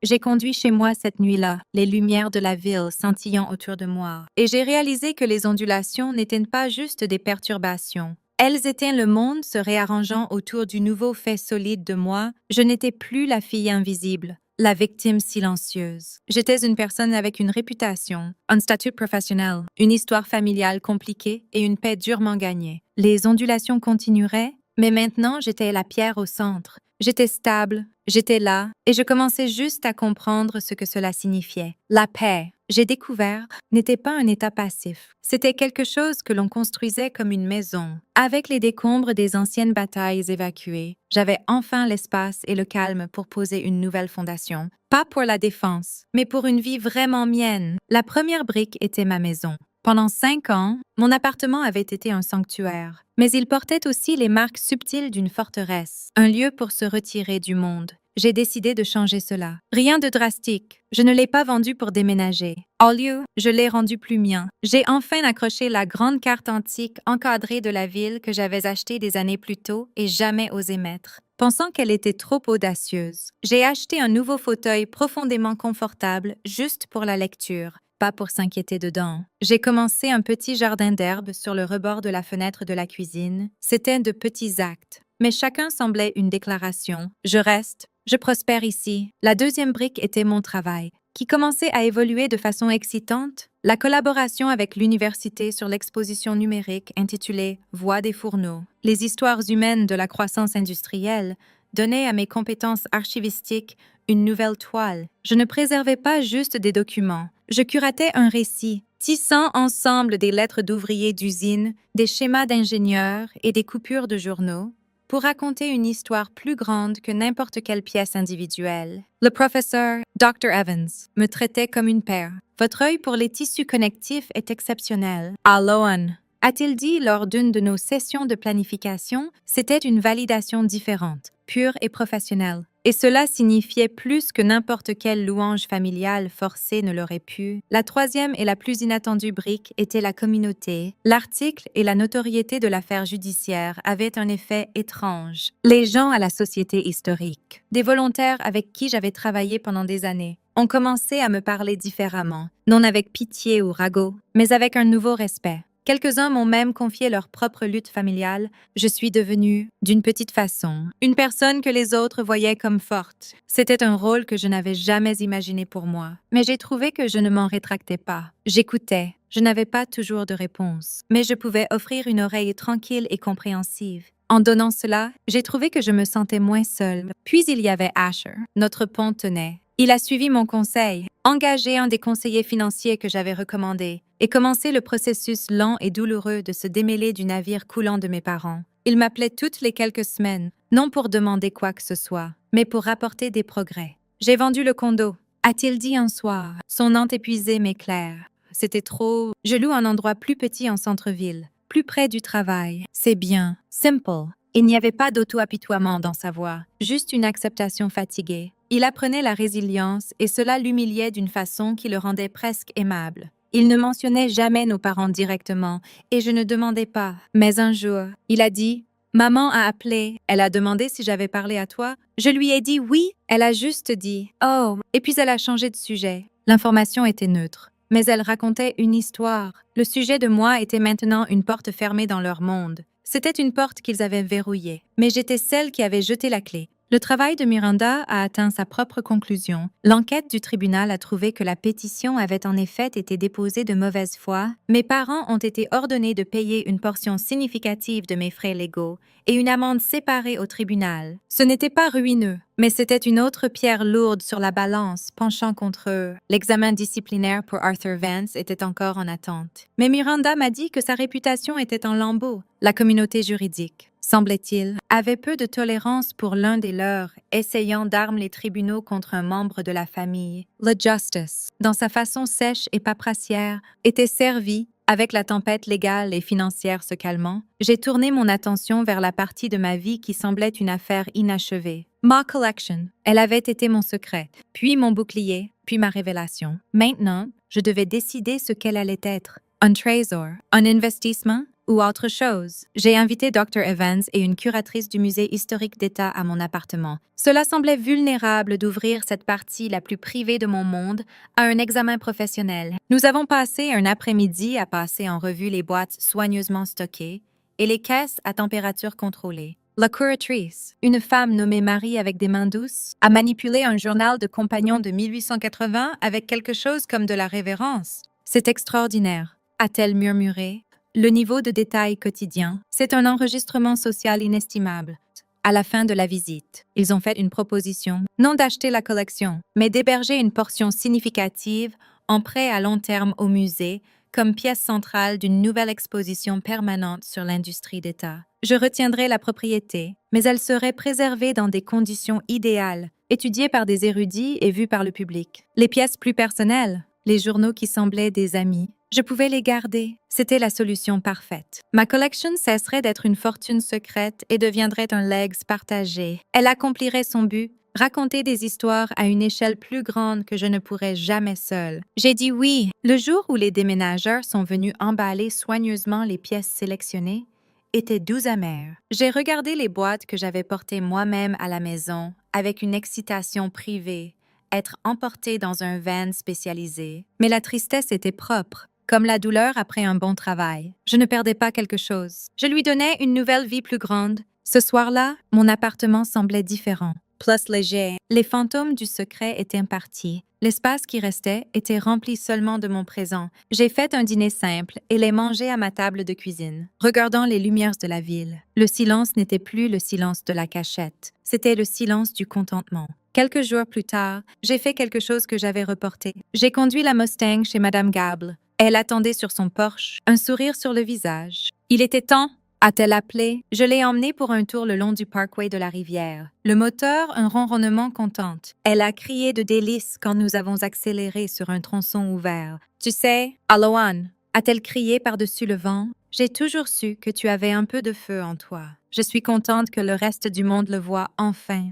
J'ai conduit chez moi cette nuit-là, les lumières de la ville scintillant autour de moi, et j'ai réalisé que les ondulations n'étaient pas juste des perturbations. Elles étaient le monde se réarrangeant autour du nouveau fait solide de moi. Je n'étais plus la fille invisible, la victime silencieuse. J'étais une personne avec une réputation, un statut professionnel, une histoire familiale compliquée et une paix durement gagnée. Les ondulations continueraient, mais maintenant j'étais la pierre au centre. J'étais stable, j'étais là, et je commençais juste à comprendre ce que cela signifiait. La paix, j'ai découvert, n'était pas un état passif. C'était quelque chose que l'on construisait comme une maison. Avec les décombres des anciennes batailles évacuées, j'avais enfin l'espace et le calme pour poser une nouvelle fondation. Pas pour la défense, mais pour une vie vraiment mienne. La première brique était ma maison. Pendant 5 ans, mon appartement avait été un sanctuaire, mais il portait aussi les marques subtiles d'une forteresse, un lieu pour se retirer du monde. J'ai décidé de changer cela. Rien de drastique. Je ne l'ai pas vendu pour déménager. Au lieu, je l'ai rendu plus mien. J'ai enfin accroché la grande carte antique encadrée de la ville que j'avais achetée des années plus tôt et jamais osé mettre. Pensant qu'elle était trop audacieuse, j'ai acheté un nouveau fauteuil profondément confortable juste pour la lecture, pas pour s'inquiéter dedans. J'ai commencé un petit jardin d'herbes sur le rebord de la fenêtre de la cuisine. C'était de petits actes, mais chacun semblait une déclaration. Je reste, je prospère ici. La deuxième brique était mon travail, qui commençait à évoluer de façon excitante. La collaboration avec l'université sur l'exposition numérique intitulée Voix des fourneaux, les histoires humaines de la croissance industrielle, donnait à mes compétences archivistiques une nouvelle toile. Je ne préservais pas juste des documents, je curatais un récit, tissant ensemble des lettres d'ouvriers d'usine, des schémas d'ingénieurs et des coupures de journaux, pour raconter une histoire plus grande que n'importe quelle pièce individuelle. Le professeur, Dr. Evans, me traitait comme une paire. Votre œil pour les tissus connectifs est exceptionnel. Alohan, a-t-il dit lors d'une de nos sessions de planification, c'était une validation différente, pure et professionnelle. Et cela signifiait plus que n'importe quelle louange familiale forcée ne l'aurait pu. La troisième et la plus inattendue brique était la communauté. L'article et la notoriété de l'affaire judiciaire avaient un effet étrange. Les gens à la société historique, des volontaires avec qui j'avais travaillé pendant des années, ont commencé à me parler différemment, non avec pitié ou ragot, mais avec un nouveau respect. Quelques-uns m'ont même confié leur propre lutte familiale. Je suis devenue, d'une petite façon, une personne que les autres voyaient comme forte. C'était un rôle que je n'avais jamais imaginé pour moi. Mais j'ai trouvé que je ne m'en rétractais pas. J'écoutais. Je n'avais pas toujours de réponse. Mais je pouvais offrir une oreille tranquille et compréhensive. En donnant cela, j'ai trouvé que je me sentais moins seule. Puis il y avait Asher. Notre pont tenait. Il a suivi mon conseil, engagé un des conseillers financiers que j'avais recommandé, et commencé le processus lent et douloureux de se démêler du navire coulant de mes parents. Il m'appelait toutes les quelques semaines, non pour demander quoi que ce soit, mais pour rapporter des progrès. J'ai vendu le condo, a-t-il dit un soir. Son nom épuisé m'éclaire. C'était trop... Je loue un endroit plus petit en centre-ville, plus près du travail. C'est bien, simple. Il n'y avait pas d'auto-apitoiement dans sa voix, juste une acceptation fatiguée. Il apprenait la résilience et cela l'humiliait d'une façon qui le rendait presque aimable. Il ne mentionnait jamais nos parents directement et je ne demandais pas. Mais un jour, il a dit « Maman a appelé, elle a demandé si j'avais parlé à toi. » Je lui ai dit « Oui ». Elle a juste dit « Oh ». Et puis elle a changé de sujet. L'information était neutre, mais elle racontait une histoire. Le sujet de moi était maintenant une porte fermée dans leur monde. C'était une porte qu'ils avaient verrouillée, mais j'étais celle qui avait jeté la clé. Le travail de Miranda a atteint sa propre conclusion. L'enquête du tribunal a trouvé que la pétition avait en effet été déposée de mauvaise foi. Mes parents ont été ordonnés de payer une portion significative de mes frais légaux et une amende séparée au tribunal. Ce n'était pas ruineux, mais c'était une autre pierre lourde sur la balance penchant contre eux. L'examen disciplinaire pour Arthur Vance était encore en attente. Mais Miranda m'a dit que sa réputation était en lambeaux. La communauté juridique, semblait-il, avait peu de tolérance pour l'un des leurs, essayant d'armer les tribunaux contre un membre de la famille. Le justice, dans sa façon sèche et paperassière, était servi. Avec la tempête légale et financière se calmant, j'ai tourné mon attention vers la partie de ma vie qui semblait une affaire inachevée. Ma collection, elle avait été mon secret, puis mon bouclier, puis ma révélation. Maintenant, je devais décider ce qu'elle allait être. Un trésor, un investissement, ou autre chose. J'ai invité Dr. Evans et une curatrice du musée historique d'État à mon appartement. Cela semblait vulnérable d'ouvrir cette partie la plus privée de mon monde à un examen professionnel. Nous avons passé un après-midi à passer en revue les boîtes soigneusement stockées et les caisses à température contrôlée. La curatrice, une femme nommée Marie avec des mains douces, a manipulé un journal de compagnon de 1880 avec quelque chose comme de la révérence. C'est extraordinaire, a-t-elle murmuré. Le niveau de détail quotidien, c'est un enregistrement social inestimable. À la fin de la visite, ils ont fait une proposition, non d'acheter la collection, mais d'héberger une portion significative en prêt à long terme au musée comme pièce centrale d'une nouvelle exposition permanente sur l'industrie d'État. Je retiendrai la propriété, mais elle serait préservée dans des conditions idéales, étudiée par des érudits et vue par le public. Les pièces plus personnelles, les journaux qui semblaient des amis, je pouvais les garder. C'était la solution parfaite. Ma collection cesserait d'être une fortune secrète et deviendrait un legs partagé. Elle accomplirait son but, raconter des histoires à une échelle plus grande que je ne pourrais jamais seule. J'ai dit oui. Le jour où les déménageurs sont venus emballer soigneusement les pièces sélectionnées, était doux amer. J'ai regardé les boîtes que j'avais portées moi-même à la maison avec une excitation privée, être emportée dans un van spécialisé. Mais la tristesse était propre, comme la douleur après un bon travail. Je ne perdais pas quelque chose. Je lui donnais une nouvelle vie plus grande. Ce soir-là, mon appartement semblait différent, plus léger. Les fantômes du secret étaient partis. L'espace qui restait était rempli seulement de mon présent. J'ai fait un dîner simple et l'ai mangé à ma table de cuisine, regardant les lumières de la ville. Le silence n'était plus le silence de la cachette, c'était le silence du contentement. Quelques jours plus tard, j'ai fait quelque chose que j'avais reporté. J'ai conduit la Mustang chez Madame Gable. Elle attendait sur son porche, un sourire sur le visage. Il était temps, a-t-elle appelé. Je l'ai emmenée pour un tour le long du parkway de la rivière. Le moteur, un ronronnement contente. Elle a crié de délice quand nous avons accéléré sur un tronçon ouvert. Tu sais, Alohan, a-t-elle crié par-dessus le vent. J'ai toujours su que tu avais un peu de feu en toi. Je suis contente que le reste du monde le voie enfin.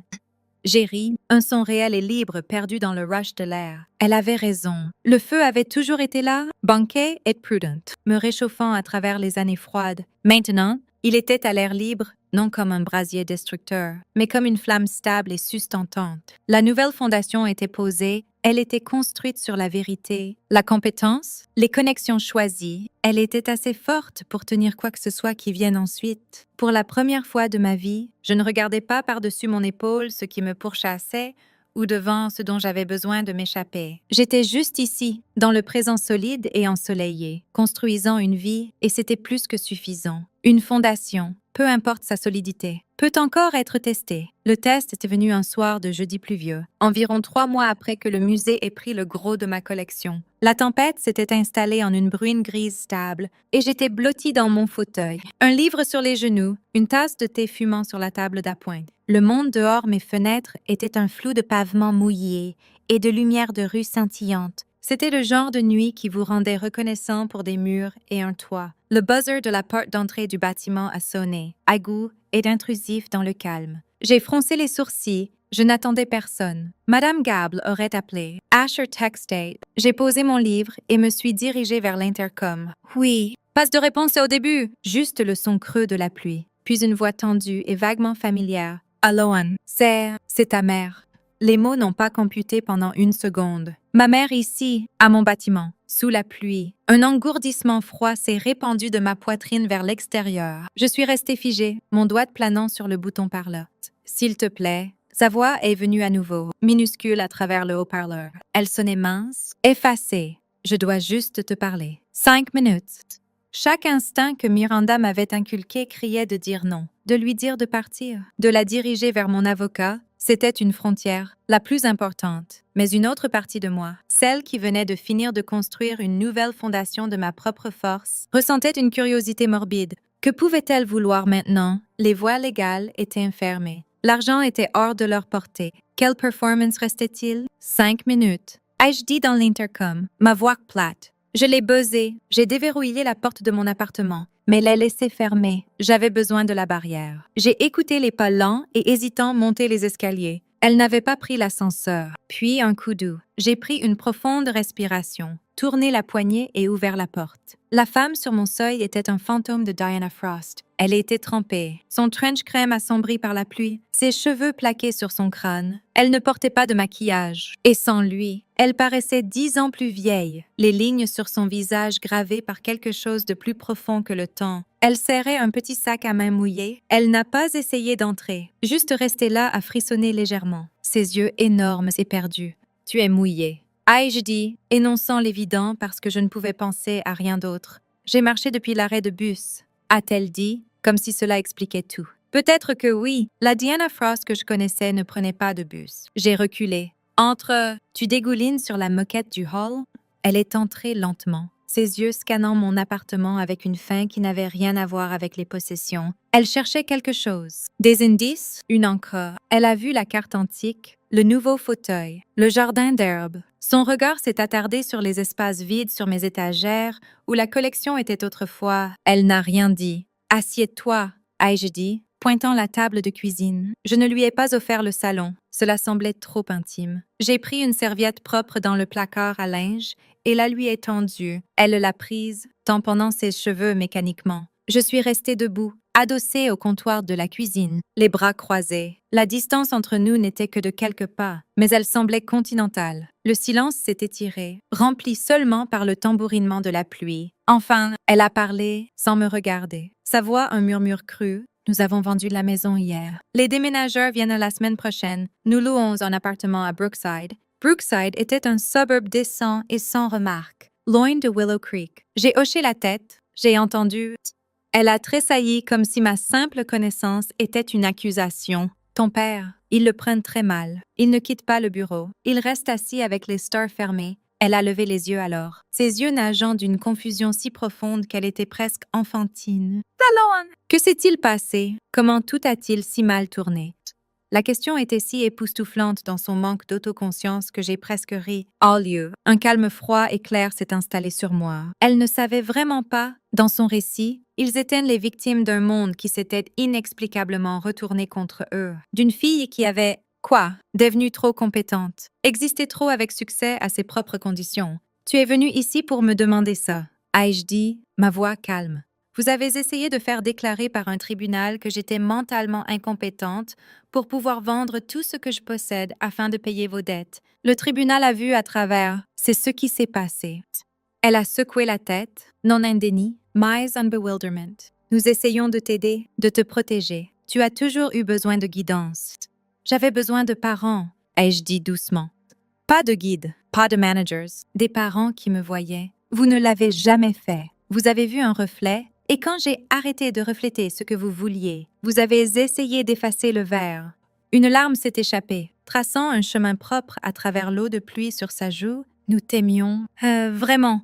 J'ai ri, un son réel et libre perdu dans le rush de l'air. Elle avait raison. Le feu avait toujours été là, banquet et prudent, me réchauffant à travers les années froides. Maintenant, il était à l'air libre, non comme un brasier destructeur, mais comme une flamme stable et sustentante. La nouvelle fondation était posée, elle était construite sur la vérité, la compétence, les connexions choisies. Elle était assez forte pour tenir quoi que ce soit qui vienne ensuite. Pour la première fois de ma vie, je ne regardais pas par-dessus mon épaule ce qui me pourchassait ou devant ce dont j'avais besoin de m'échapper. J'étais juste ici, dans le présent solide et ensoleillé, construisant une vie, et c'était plus que suffisant. Une fondation, peu importe sa solidité, peut encore être testée. Le test était venu un soir de jeudi pluvieux, environ 3 mois après que le musée ait pris le gros de ma collection. La tempête s'était installée en une bruine grise stable, et j'étais blottie dans mon fauteuil. Un livre sur les genoux, une tasse de thé fumant sur la table d'appoint. Le monde dehors mes fenêtres était un flou de pavements mouillés et de lumières de rues scintillantes. C'était le genre de nuit qui vous rendait reconnaissant pour des murs et un toit. Le buzzer de la porte d'entrée du bâtiment a sonné, aigu et intrusif dans le calme. J'ai froncé les sourcils. Je n'attendais personne. Madame Gable aurait appelé. Asher textait. J'ai posé mon livre et me suis dirigée vers l'intercom. Oui. Pas de réponse au début. Juste le son creux de la pluie. Puis une voix tendue et vaguement familière. Alohan. C'est ta mère. Les mots n'ont pas computé pendant 1 seconde. Ma mère ici, à mon bâtiment, sous la pluie. Un engourdissement froid s'est répandu de ma poitrine vers l'extérieur. Je suis restée figée, mon doigt planant sur le bouton parlotte. S'il te plaît. Sa voix est venue à nouveau, minuscule à travers le haut-parleur. Elle sonnait mince, effacée. Je dois juste te parler. 5 minutes. Chaque instinct que Miranda m'avait inculqué criait de dire non, de lui dire de partir, de la diriger vers mon avocat. C'était une frontière, la plus importante. Mais une autre partie de moi, celle qui venait de finir de construire une nouvelle fondation de ma propre force, ressentait une curiosité morbide. Que pouvait-elle vouloir maintenant? Les voies légales étaient fermées. L'argent était hors de leur portée. Quelle performance restait-il? 5 minutes. Ai-je dit dans l'intercom, ma voix plate. Je l'ai buzzé, j'ai déverrouillé la porte de mon appartement, mais l'ai laissée fermée. J'avais besoin de la barrière. J'ai écouté les pas lents et hésitants monter les escaliers. Elle n'avait pas pris l'ascenseur. Puis un coup doux. J'ai pris une profonde respiration. tourné la poignée et ouvert la porte. La femme sur mon seuil était un fantôme de Diana Frost. Elle était trempée. Son trench crème assombri par la pluie, ses cheveux plaqués sur son crâne. Elle ne portait pas de maquillage. Et sans lui, elle paraissait 10 ans plus vieille, les lignes sur son visage gravées par quelque chose de plus profond que le temps. Elle serrait un petit sac à main mouillé. Elle n'a pas essayé d'entrer, juste resté là à frissonner légèrement. Ses yeux énormes et perdus. « Tu es mouillé. » Ai-je dit, énonçant l'évident parce que je ne pouvais penser à rien d'autre. « J'ai marché depuis l'arrêt de bus. » A-t-elle dit, comme si cela expliquait tout. Peut-être que oui, la Diana Frost que je connaissais ne prenait pas de bus. J'ai reculé. Entre « Tu dégoulines sur la moquette du hall ?» Elle est entrée lentement, ses yeux scannant mon appartement avec une faim qui n'avait rien à voir avec les possessions. Elle cherchait quelque chose. Des indices, une encre. Elle a vu la carte antique, le nouveau fauteuil, le jardin d'herbe. Son regard s'est attardé sur les espaces vides sur mes étagères où la collection était autrefois. Elle n'a rien dit. « Assieds-toi », ai-je dit, pointant la table de cuisine. Je ne lui ai pas offert le salon. Cela semblait trop intime. J'ai pris une serviette propre dans le placard à linge et la lui ai tendue. Elle l'a prise, tamponnant ses cheveux mécaniquement. Je suis restée debout, adossée au comptoir de la cuisine, les bras croisés. La distance entre nous n'était que de quelques pas, mais elle semblait continentale. Le silence s'est étiré, rempli seulement par le tambourinement de la pluie. Enfin, elle a parlé sans me regarder. Sa voix un murmure cru. Nous avons vendu la maison hier. Les déménageurs viennent la semaine prochaine. Nous louons un appartement à Brookside. Brookside était un suburb décent et sans remarque, loin de Willow Creek. J'ai hoché la tête. J'ai entendu. Elle a tressailli comme si ma simple connaissance était une accusation. Ton père, ils le prennent très mal. Il ne quitte pas le bureau. Il reste assis avec les stores fermés. Elle a levé les yeux alors, ses yeux nageant d'une confusion si profonde qu'elle était presque enfantine. « Talon! Que s'est-il passé? Comment tout a-t-il si mal tourné? » La question était si époustouflante dans son manque d'autoconscience que j'ai presque ri. En lieu, un calme froid et clair s'est installé sur moi. Elle ne savait vraiment pas. Dans son récit, ils étaient les victimes d'un monde qui s'était inexplicablement retourné contre eux. D'une fille qui avait, devenue trop compétente, existait trop avec succès à ses propres conditions. Tu es venue ici pour me demander ça, ai-je dit, ma voix calme. Vous avez essayé de faire déclarer par un tribunal que j'étais mentalement incompétente pour pouvoir vendre tout ce que je possède afin de payer vos dettes. Le tribunal a vu à travers. C'est ce qui s'est passé. Elle a secoué la tête, non un déni, mais un bewilderment. Nous essayons de t'aider, de te protéger. Tu as toujours eu besoin de guidance. J'avais besoin de parents, ai-je dit doucement. Pas de guide, pas de managers, des parents qui me voyaient. Vous ne l'avez jamais fait. Vous avez vu un reflet. Et quand j'ai arrêté de refléter ce que vous vouliez, vous avez essayé d'effacer le verre. Une larme s'est échappée, traçant un chemin propre à travers l'eau de pluie sur sa joue. Nous t'aimions. Vraiment.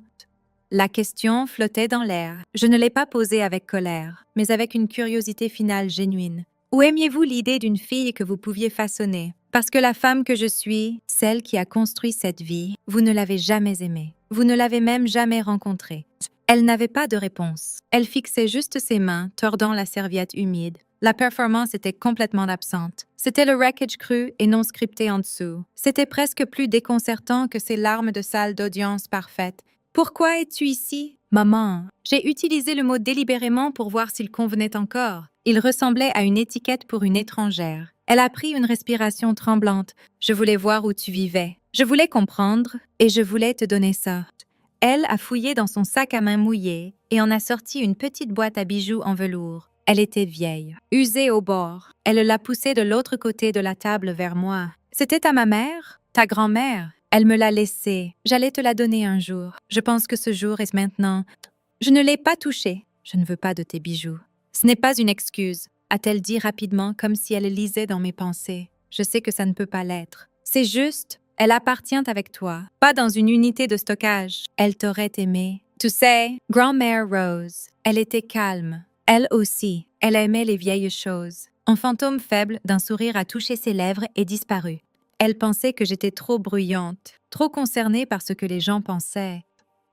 La question flottait dans l'air. Je ne l'ai pas posée avec colère, mais avec une curiosité finale génuine. Où aimiez-vous l'idée d'une fille que vous pouviez façonner? Parce que la femme que je suis, celle qui a construit cette vie, vous ne l'avez jamais aimée. Vous ne l'avez même jamais rencontrée. Elle n'avait pas de réponse. Elle fixait juste ses mains, tordant la serviette humide. La performance était complètement absente. C'était le wreckage cru et non scripté en dessous. C'était presque plus déconcertant que ces larmes de salle d'audience parfaite. « Pourquoi es-tu ici? » « Maman. » J'ai utilisé le mot délibérément pour voir s'il convenait encore. Il ressemblait à une étiquette pour une étrangère. Elle a pris une respiration tremblante. Je voulais voir où tu vivais. Je voulais comprendre et je voulais te donner ça. Elle a fouillé dans son sac à main mouillé et en a sorti une petite boîte à bijoux en velours. Elle était vieille, usée au bord. Elle l'a poussée de l'autre côté de la table vers moi. « C'était à ma mère? Ta grand-mère? Elle me l'a laissée. J'allais te la donner un jour. Je pense que ce jour est maintenant. Je ne l'ai pas touchée. Je ne veux pas de tes bijoux. » « Ce n'est pas une excuse, » a-t-elle dit rapidement comme si elle lisait dans mes pensées. Je sais que ça ne peut pas l'être. C'est juste, elle appartient avec toi, pas dans une unité de stockage. Elle t'aurait aimé. Tu sais, grand-mère Rose, elle était calme. Elle aussi, elle aimait les vieilles choses. Un fantôme faible d'un sourire a touché ses lèvres et disparu. Elle pensait que j'étais trop bruyante, trop concernée par ce que les gens pensaient.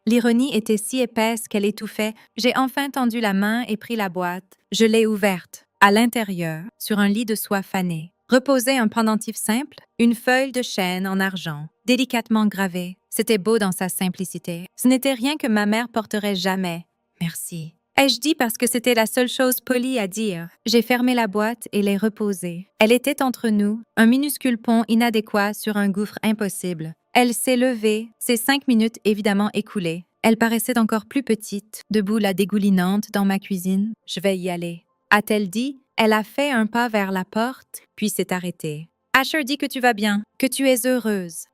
L'ironie était si épaisse qu'elle étouffait. J'ai enfin tendu la main et pris la boîte. Je l'ai ouverte. À l'intérieur, sur un lit de soie fanée, reposait un pendentif simple, une feuille de chêne en argent, délicatement gravée. C'était beau dans sa simplicité. Ce n'était rien que ma mère porterait jamais. Merci. Ai-je dit parce que c'était la seule chose polie à dire. J'ai fermé la boîte et l'ai reposée. Elle était entre nous, un minuscule pont inadéquat sur un gouffre impossible. Elle s'est levée, ses 5 minutes évidemment écoulées. Elle paraissait encore plus petite, debout la dégoulinante dans ma cuisine. Je vais y aller. A-t-elle dit? Elle a fait un pas vers la porte, puis s'est arrêtée. Asher dit que tu vas bien, que tu es heureuse.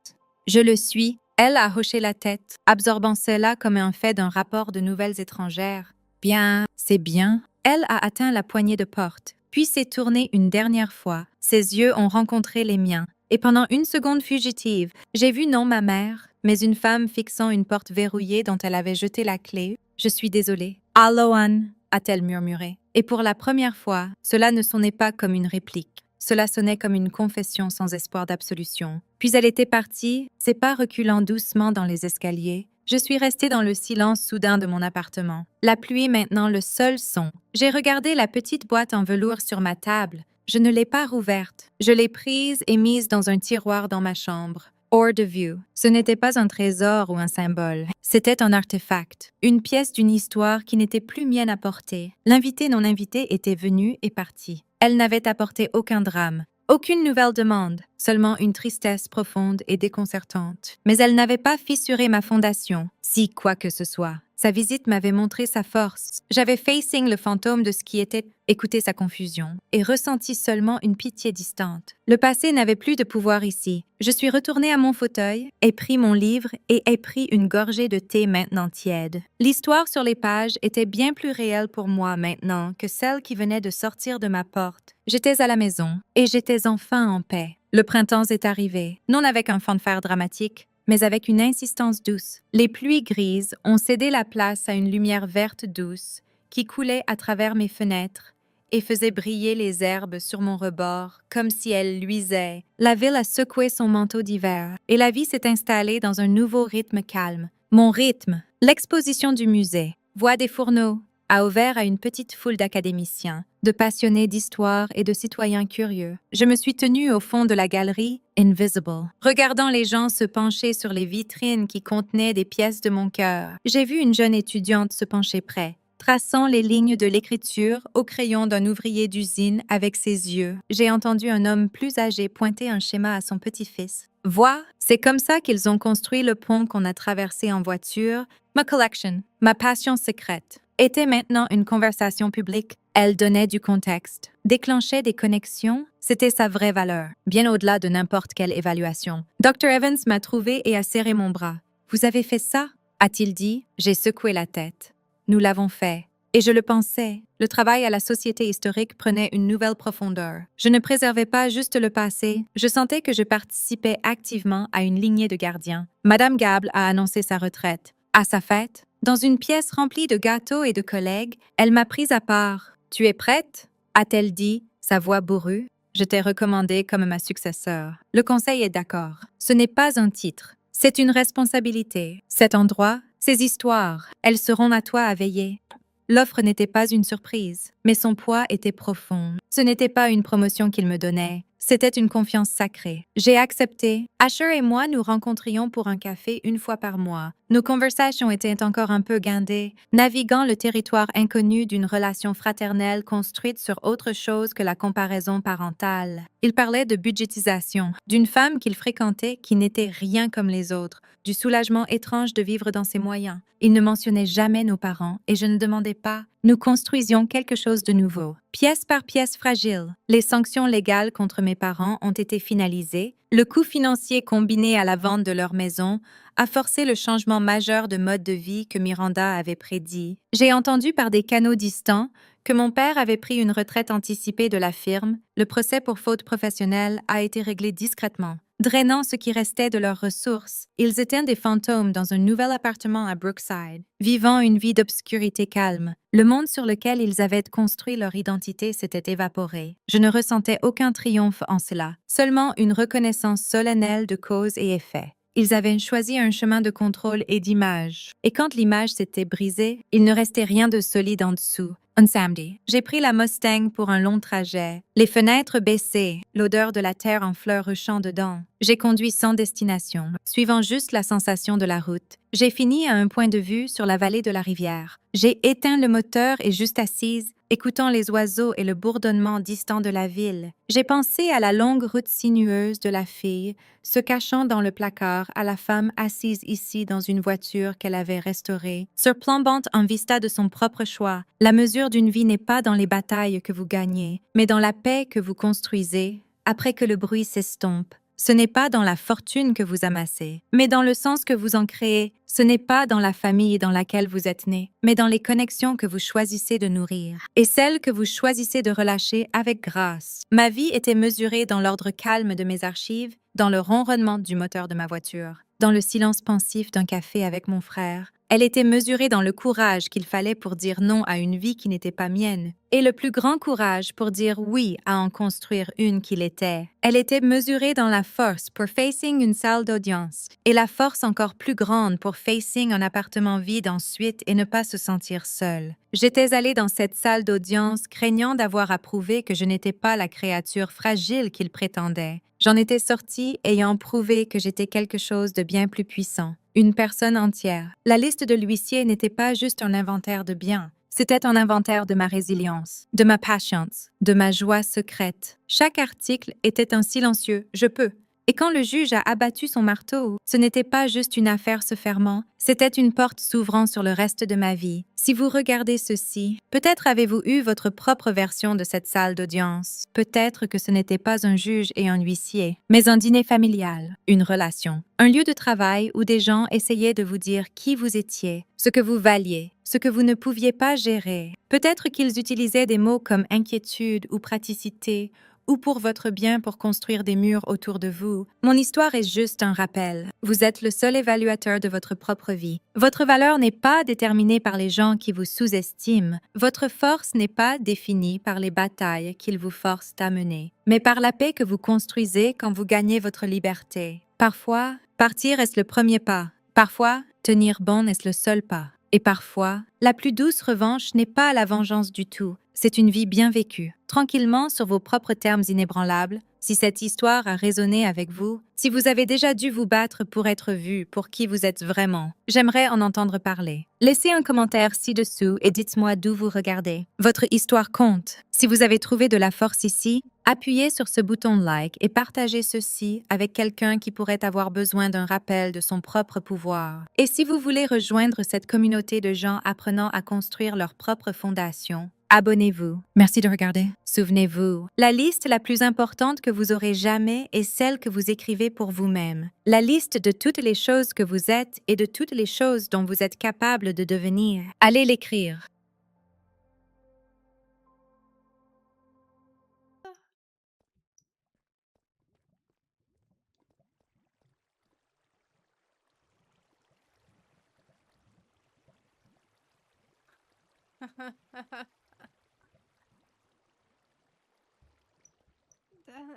Je le suis. Elle a hoché la tête, absorbant cela comme un fait d'un rapport de nouvelles étrangères. Bien, c'est bien. Elle a atteint la poignée de porte, puis s'est tournée une dernière fois. Ses yeux ont rencontré les miens. Et pendant une seconde fugitive, j'ai vu non ma mère, mais une femme fixant une porte verrouillée dont elle avait jeté la clé. Je suis désolée. Allô, Anne, a-t-elle murmuré. Et pour la première fois, cela ne sonnait pas comme une réplique. Cela sonnait comme une confession sans espoir d'absolution. Puis elle était partie, ses pas reculant doucement dans les escaliers. Je suis restée dans le silence soudain de mon appartement. La pluie maintenant le seul son. J'ai regardé la petite boîte en velours sur ma table. Je ne l'ai pas rouverte. Je l'ai prise et mise dans un tiroir dans ma chambre. Hors de vue. Ce n'était pas un trésor ou un symbole. C'était un artefact. Une pièce d'une histoire qui n'était plus mienne à porter. L'invité non invité était venu et parti. Elle n'avait apporté aucun drame. Aucune nouvelle demande, seulement une tristesse profonde et déconcertante. Mais elle n'avait pas fissuré ma fondation, si quoi que ce soit. Sa visite m'avait montré sa force. J'avais facing le fantôme de ce qui était, écouté sa confusion, et ressenti seulement une pitié distante. Le passé n'avait plus de pouvoir ici. Je suis retournée à mon fauteuil, ai pris mon livre et ai pris une gorgée de thé maintenant tiède. L'histoire sur les pages était bien plus réelle pour moi maintenant que celle qui venait de sortir de ma porte. J'étais à la maison, et j'étais enfin en paix. Le printemps est arrivé, non avec un fanfare dramatique, mais avec une insistance douce. Les pluies grises ont cédé la place à une lumière verte douce qui coulait à travers mes fenêtres et faisait briller les herbes sur mon rebord comme si elles luisaient. La ville a secoué son manteau d'hiver et la vie s'est installée dans un nouveau rythme calme. Mon rythme, l'exposition du musée, Voix des fourneaux, a ouvert à une petite foule d'académiciens, de passionnés d'histoire et de citoyens curieux. Je me suis tenue au fond de la galerie Invisible, regardant les gens se pencher sur les vitrines qui contenaient des pièces de mon cœur. J'ai vu une jeune étudiante se pencher près, traçant les lignes de l'écriture au crayon d'un ouvrier d'usine avec ses yeux. J'ai entendu un homme plus âgé pointer un schéma à son petit-fils. Vois, c'est comme ça qu'ils ont construit le pont qu'on a traversé en voiture. Ma collection, ma passion secrète, était maintenant une conversation publique. Elle donnait du contexte, déclenchait des connexions. C'était sa vraie valeur, bien au-delà de n'importe quelle évaluation. Dr. Evans m'a trouvé et a serré mon bras. « Vous avez fait ça ?» a-t-il dit. J'ai secoué la tête. Nous l'avons fait. Et je le pensais. Le travail à la Société historique prenait une nouvelle profondeur. Je ne préservais pas juste le passé. Je sentais que je participais activement à une lignée de gardiens. Madame Gable a annoncé sa retraite. À sa fête, dans une pièce remplie de gâteaux et de collègues, elle m'a prise à part. « Tu es prête ?» a-t-elle dit, sa voix bourrue. Je t'ai recommandée comme ma successeur. Le conseil est d'accord. Ce n'est pas un titre. C'est une responsabilité. Cet endroit, ces histoires, elles seront à toi à veiller. L'offre n'était pas une surprise, mais son poids était profond. Ce n'était pas une promotion qu'il me donnait. C'était une confiance sacrée. J'ai accepté. Asher et moi nous rencontrions pour un café une fois par mois. Nos conversations étaient encore un peu guindées, naviguant le territoire inconnu d'une relation fraternelle construite sur autre chose que la comparaison parentale. Il parlait de budgétisation, d'une femme qu'il fréquentait qui n'était rien comme les autres, du soulagement étrange de vivre dans ses moyens. Il ne mentionnait jamais nos parents et je ne demandais pas. Nous construisions quelque chose de nouveau. Pièce par pièce fragile, les sanctions légales contre mes parents ont été finalisées. Le coût financier combiné à la vente de leur maison a forcé le changement majeur de mode de vie que Miranda avait prédit. J'ai entendu par des canaux distants que mon père avait pris une retraite anticipée de la firme. Le procès pour faute professionnelle a été réglé discrètement. Drainant ce qui restait de leurs ressources, ils étaient des fantômes dans un nouvel appartement à Brookside, vivant une vie d'obscurité calme. Le monde sur lequel ils avaient construit leur identité s'était évaporé. Je ne ressentais aucun triomphe en cela, seulement une reconnaissance solennelle de cause et effet. Ils avaient choisi un chemin de contrôle et d'image. Et quand l'image s'était brisée, il ne restait rien de solide en dessous. Un samedi, j'ai pris la Mustang pour un long trajet, les fenêtres baissées, l'odeur de la terre en fleurs ruchant dedans. J'ai conduit sans destination, suivant juste la sensation de la route. J'ai fini à un point de vue sur la vallée de la rivière. J'ai éteint le moteur et juste assise, écoutant les oiseaux et le bourdonnement distant de la ville. J'ai pensé à la longue route sinueuse de la fille, se cachant dans le placard, à la femme assise ici dans une voiture qu'elle avait restaurée, surplombant un vista de son propre choix. La mesure d'une vie n'est pas dans les batailles que vous gagnez, mais dans la paix que vous construisez après que le bruit s'estompe. Ce n'est pas dans la fortune que vous amassez, mais dans le sens que vous en créez. Ce n'est pas dans la famille dans laquelle vous êtes né, mais dans les connexions que vous choisissez de nourrir et celles que vous choisissez de relâcher avec grâce. Ma vie était mesurée dans l'ordre calme de mes archives, dans le ronronnement du moteur de ma voiture, dans le silence pensif d'un café avec mon frère. Elle était mesurée dans le courage qu'il fallait pour dire non à une vie qui n'était pas mienne, et le plus grand courage pour dire oui à en construire une qui l'était. Elle était mesurée dans la force pour facing une salle d'audience, et la force encore plus grande pour facing un appartement vide ensuite et ne pas se sentir seule. J'étais allée dans cette salle d'audience craignant d'avoir à prouver que je n'étais pas la créature fragile qu'il prétendait. J'en étais sortie ayant prouvé que j'étais quelque chose de bien plus puissant, une personne entière. La liste de l'huissier n'était pas juste un inventaire de biens. C'était un inventaire de ma résilience, de ma patience, de ma joie secrète. Chaque article était un silencieux « je peux ». Et quand le juge a abattu son marteau, ce n'était pas juste une affaire se fermant, c'était une porte s'ouvrant sur le reste de ma vie. Si vous regardez ceci, peut-être avez-vous eu votre propre version de cette salle d'audience. Peut-être que ce n'était pas un juge et un huissier, mais un dîner familial, une relation, un lieu de travail où des gens essayaient de vous dire qui vous étiez, ce que vous valiez, ce que vous ne pouviez pas gérer. Peut-être qu'ils utilisaient des mots comme inquiétude ou praticité, ou pour votre bien pour construire des murs autour de vous. Mon histoire est juste un rappel. Vous êtes le seul évaluateur de votre propre vie. Votre valeur n'est pas déterminée par les gens qui vous sous-estiment. Votre force n'est pas définie par les batailles qu'ils vous forcent à mener, mais par la paix que vous construisez quand vous gagnez votre liberté. Parfois, partir est le premier pas. Parfois, tenir bon est le seul pas. Et parfois, la plus douce revanche n'est pas la vengeance du tout, c'est une vie bien vécue, tranquillement sur vos propres termes inébranlables. Si cette histoire a résonné avec vous, si vous avez déjà dû vous battre pour être vu pour qui vous êtes vraiment, j'aimerais en entendre parler. Laissez un commentaire ci-dessous et dites-moi d'où vous regardez. Votre histoire compte. Si vous avez trouvé de la force ici, appuyez sur ce bouton like et partagez ceci avec quelqu'un qui pourrait avoir besoin d'un rappel de son propre pouvoir. Et si vous voulez rejoindre cette communauté de gens apprenant à construire leur propre fondation, abonnez-vous. Merci de regarder. Souvenez-vous, la liste la plus importante que vous aurez jamais est celle que vous écrivez pour vous-même. La liste de toutes les choses que vous êtes et de toutes les choses dont vous êtes capable de devenir. Allez l'écrire.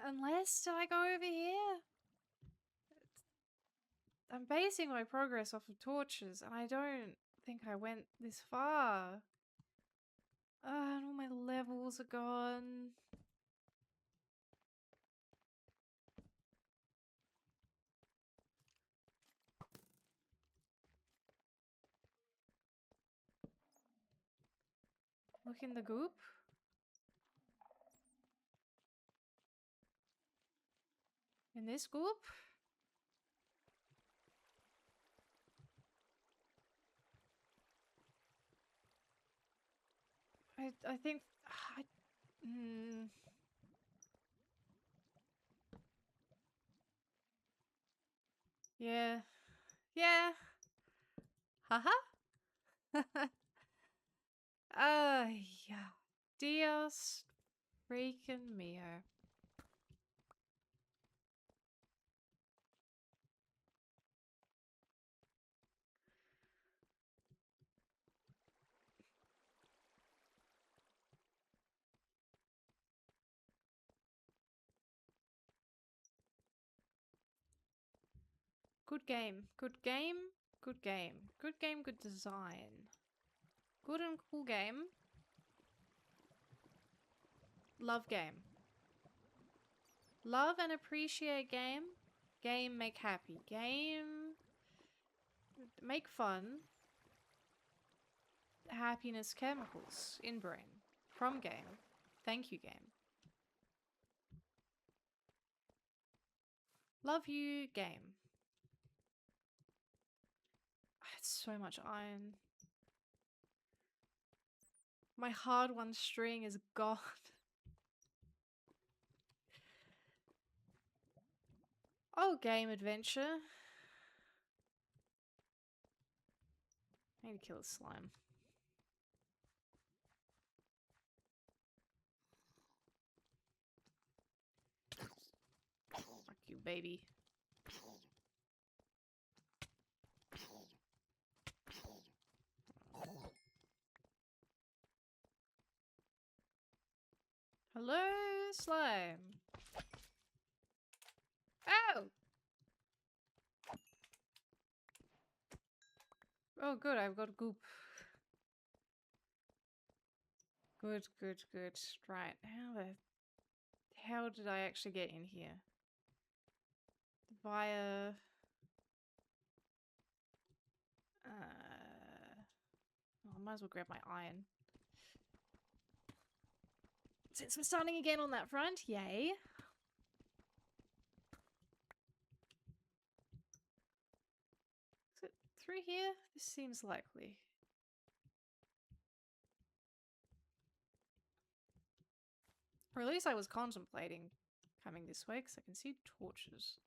Unless, do I go over here? I'm basing my progress off of torches, and I don't think I went this far. And all my levels are gone. Look in the goop. In this goop. I think. Hmm. Yeah. Yeah. Haha. Yeah. Dios freaking mio. Good game. Good game. Good game. Good game. Good design. Good and cool game. Love game. Love and appreciate game. Game make happy. Game make fun. Happiness chemicals in brain. From game. Thank you, game. Love you, game. It's so much iron. My hard-won string is gone. Oh, game adventure. I need to kill a slime. Fuck you, baby. Hello, slime. Oh! Oh, good, I've got goop. Good, good, good. Right, how the hell did I actually get in here? Via... Oh, I might as well grab my iron. Since we're starting again on that front, yay. Is it through here? This seems likely. Or at least I was contemplating coming this way because I can see torches.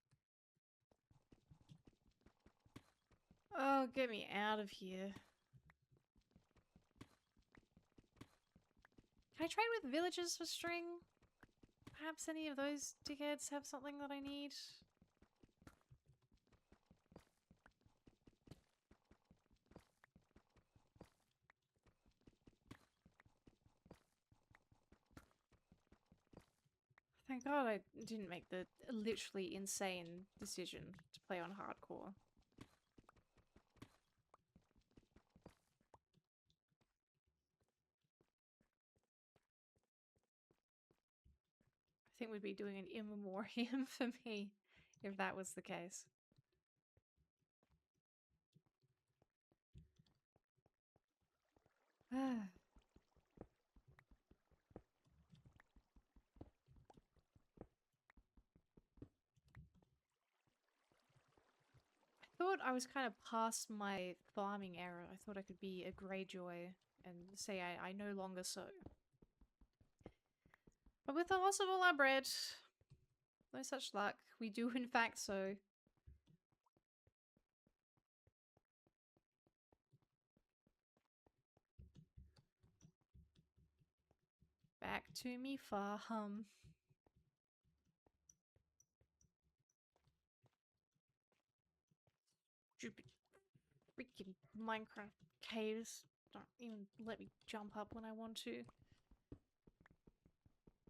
Oh, get me out of here. Can I trade with villagers for string? Perhaps any of those dickheads have something that I need? Thank God I didn't make the literally insane decision to play on hardcore. I think we'd be doing an in memoriam for me if that was the case. I thought I was kind of past my farming era. I thought I could be a Greyjoy and say I no longer so. But with the loss of all our bread, no such luck. We do in fact so. Back to me farm. Stupid freaking Minecraft caves don't even let me jump up when I want to.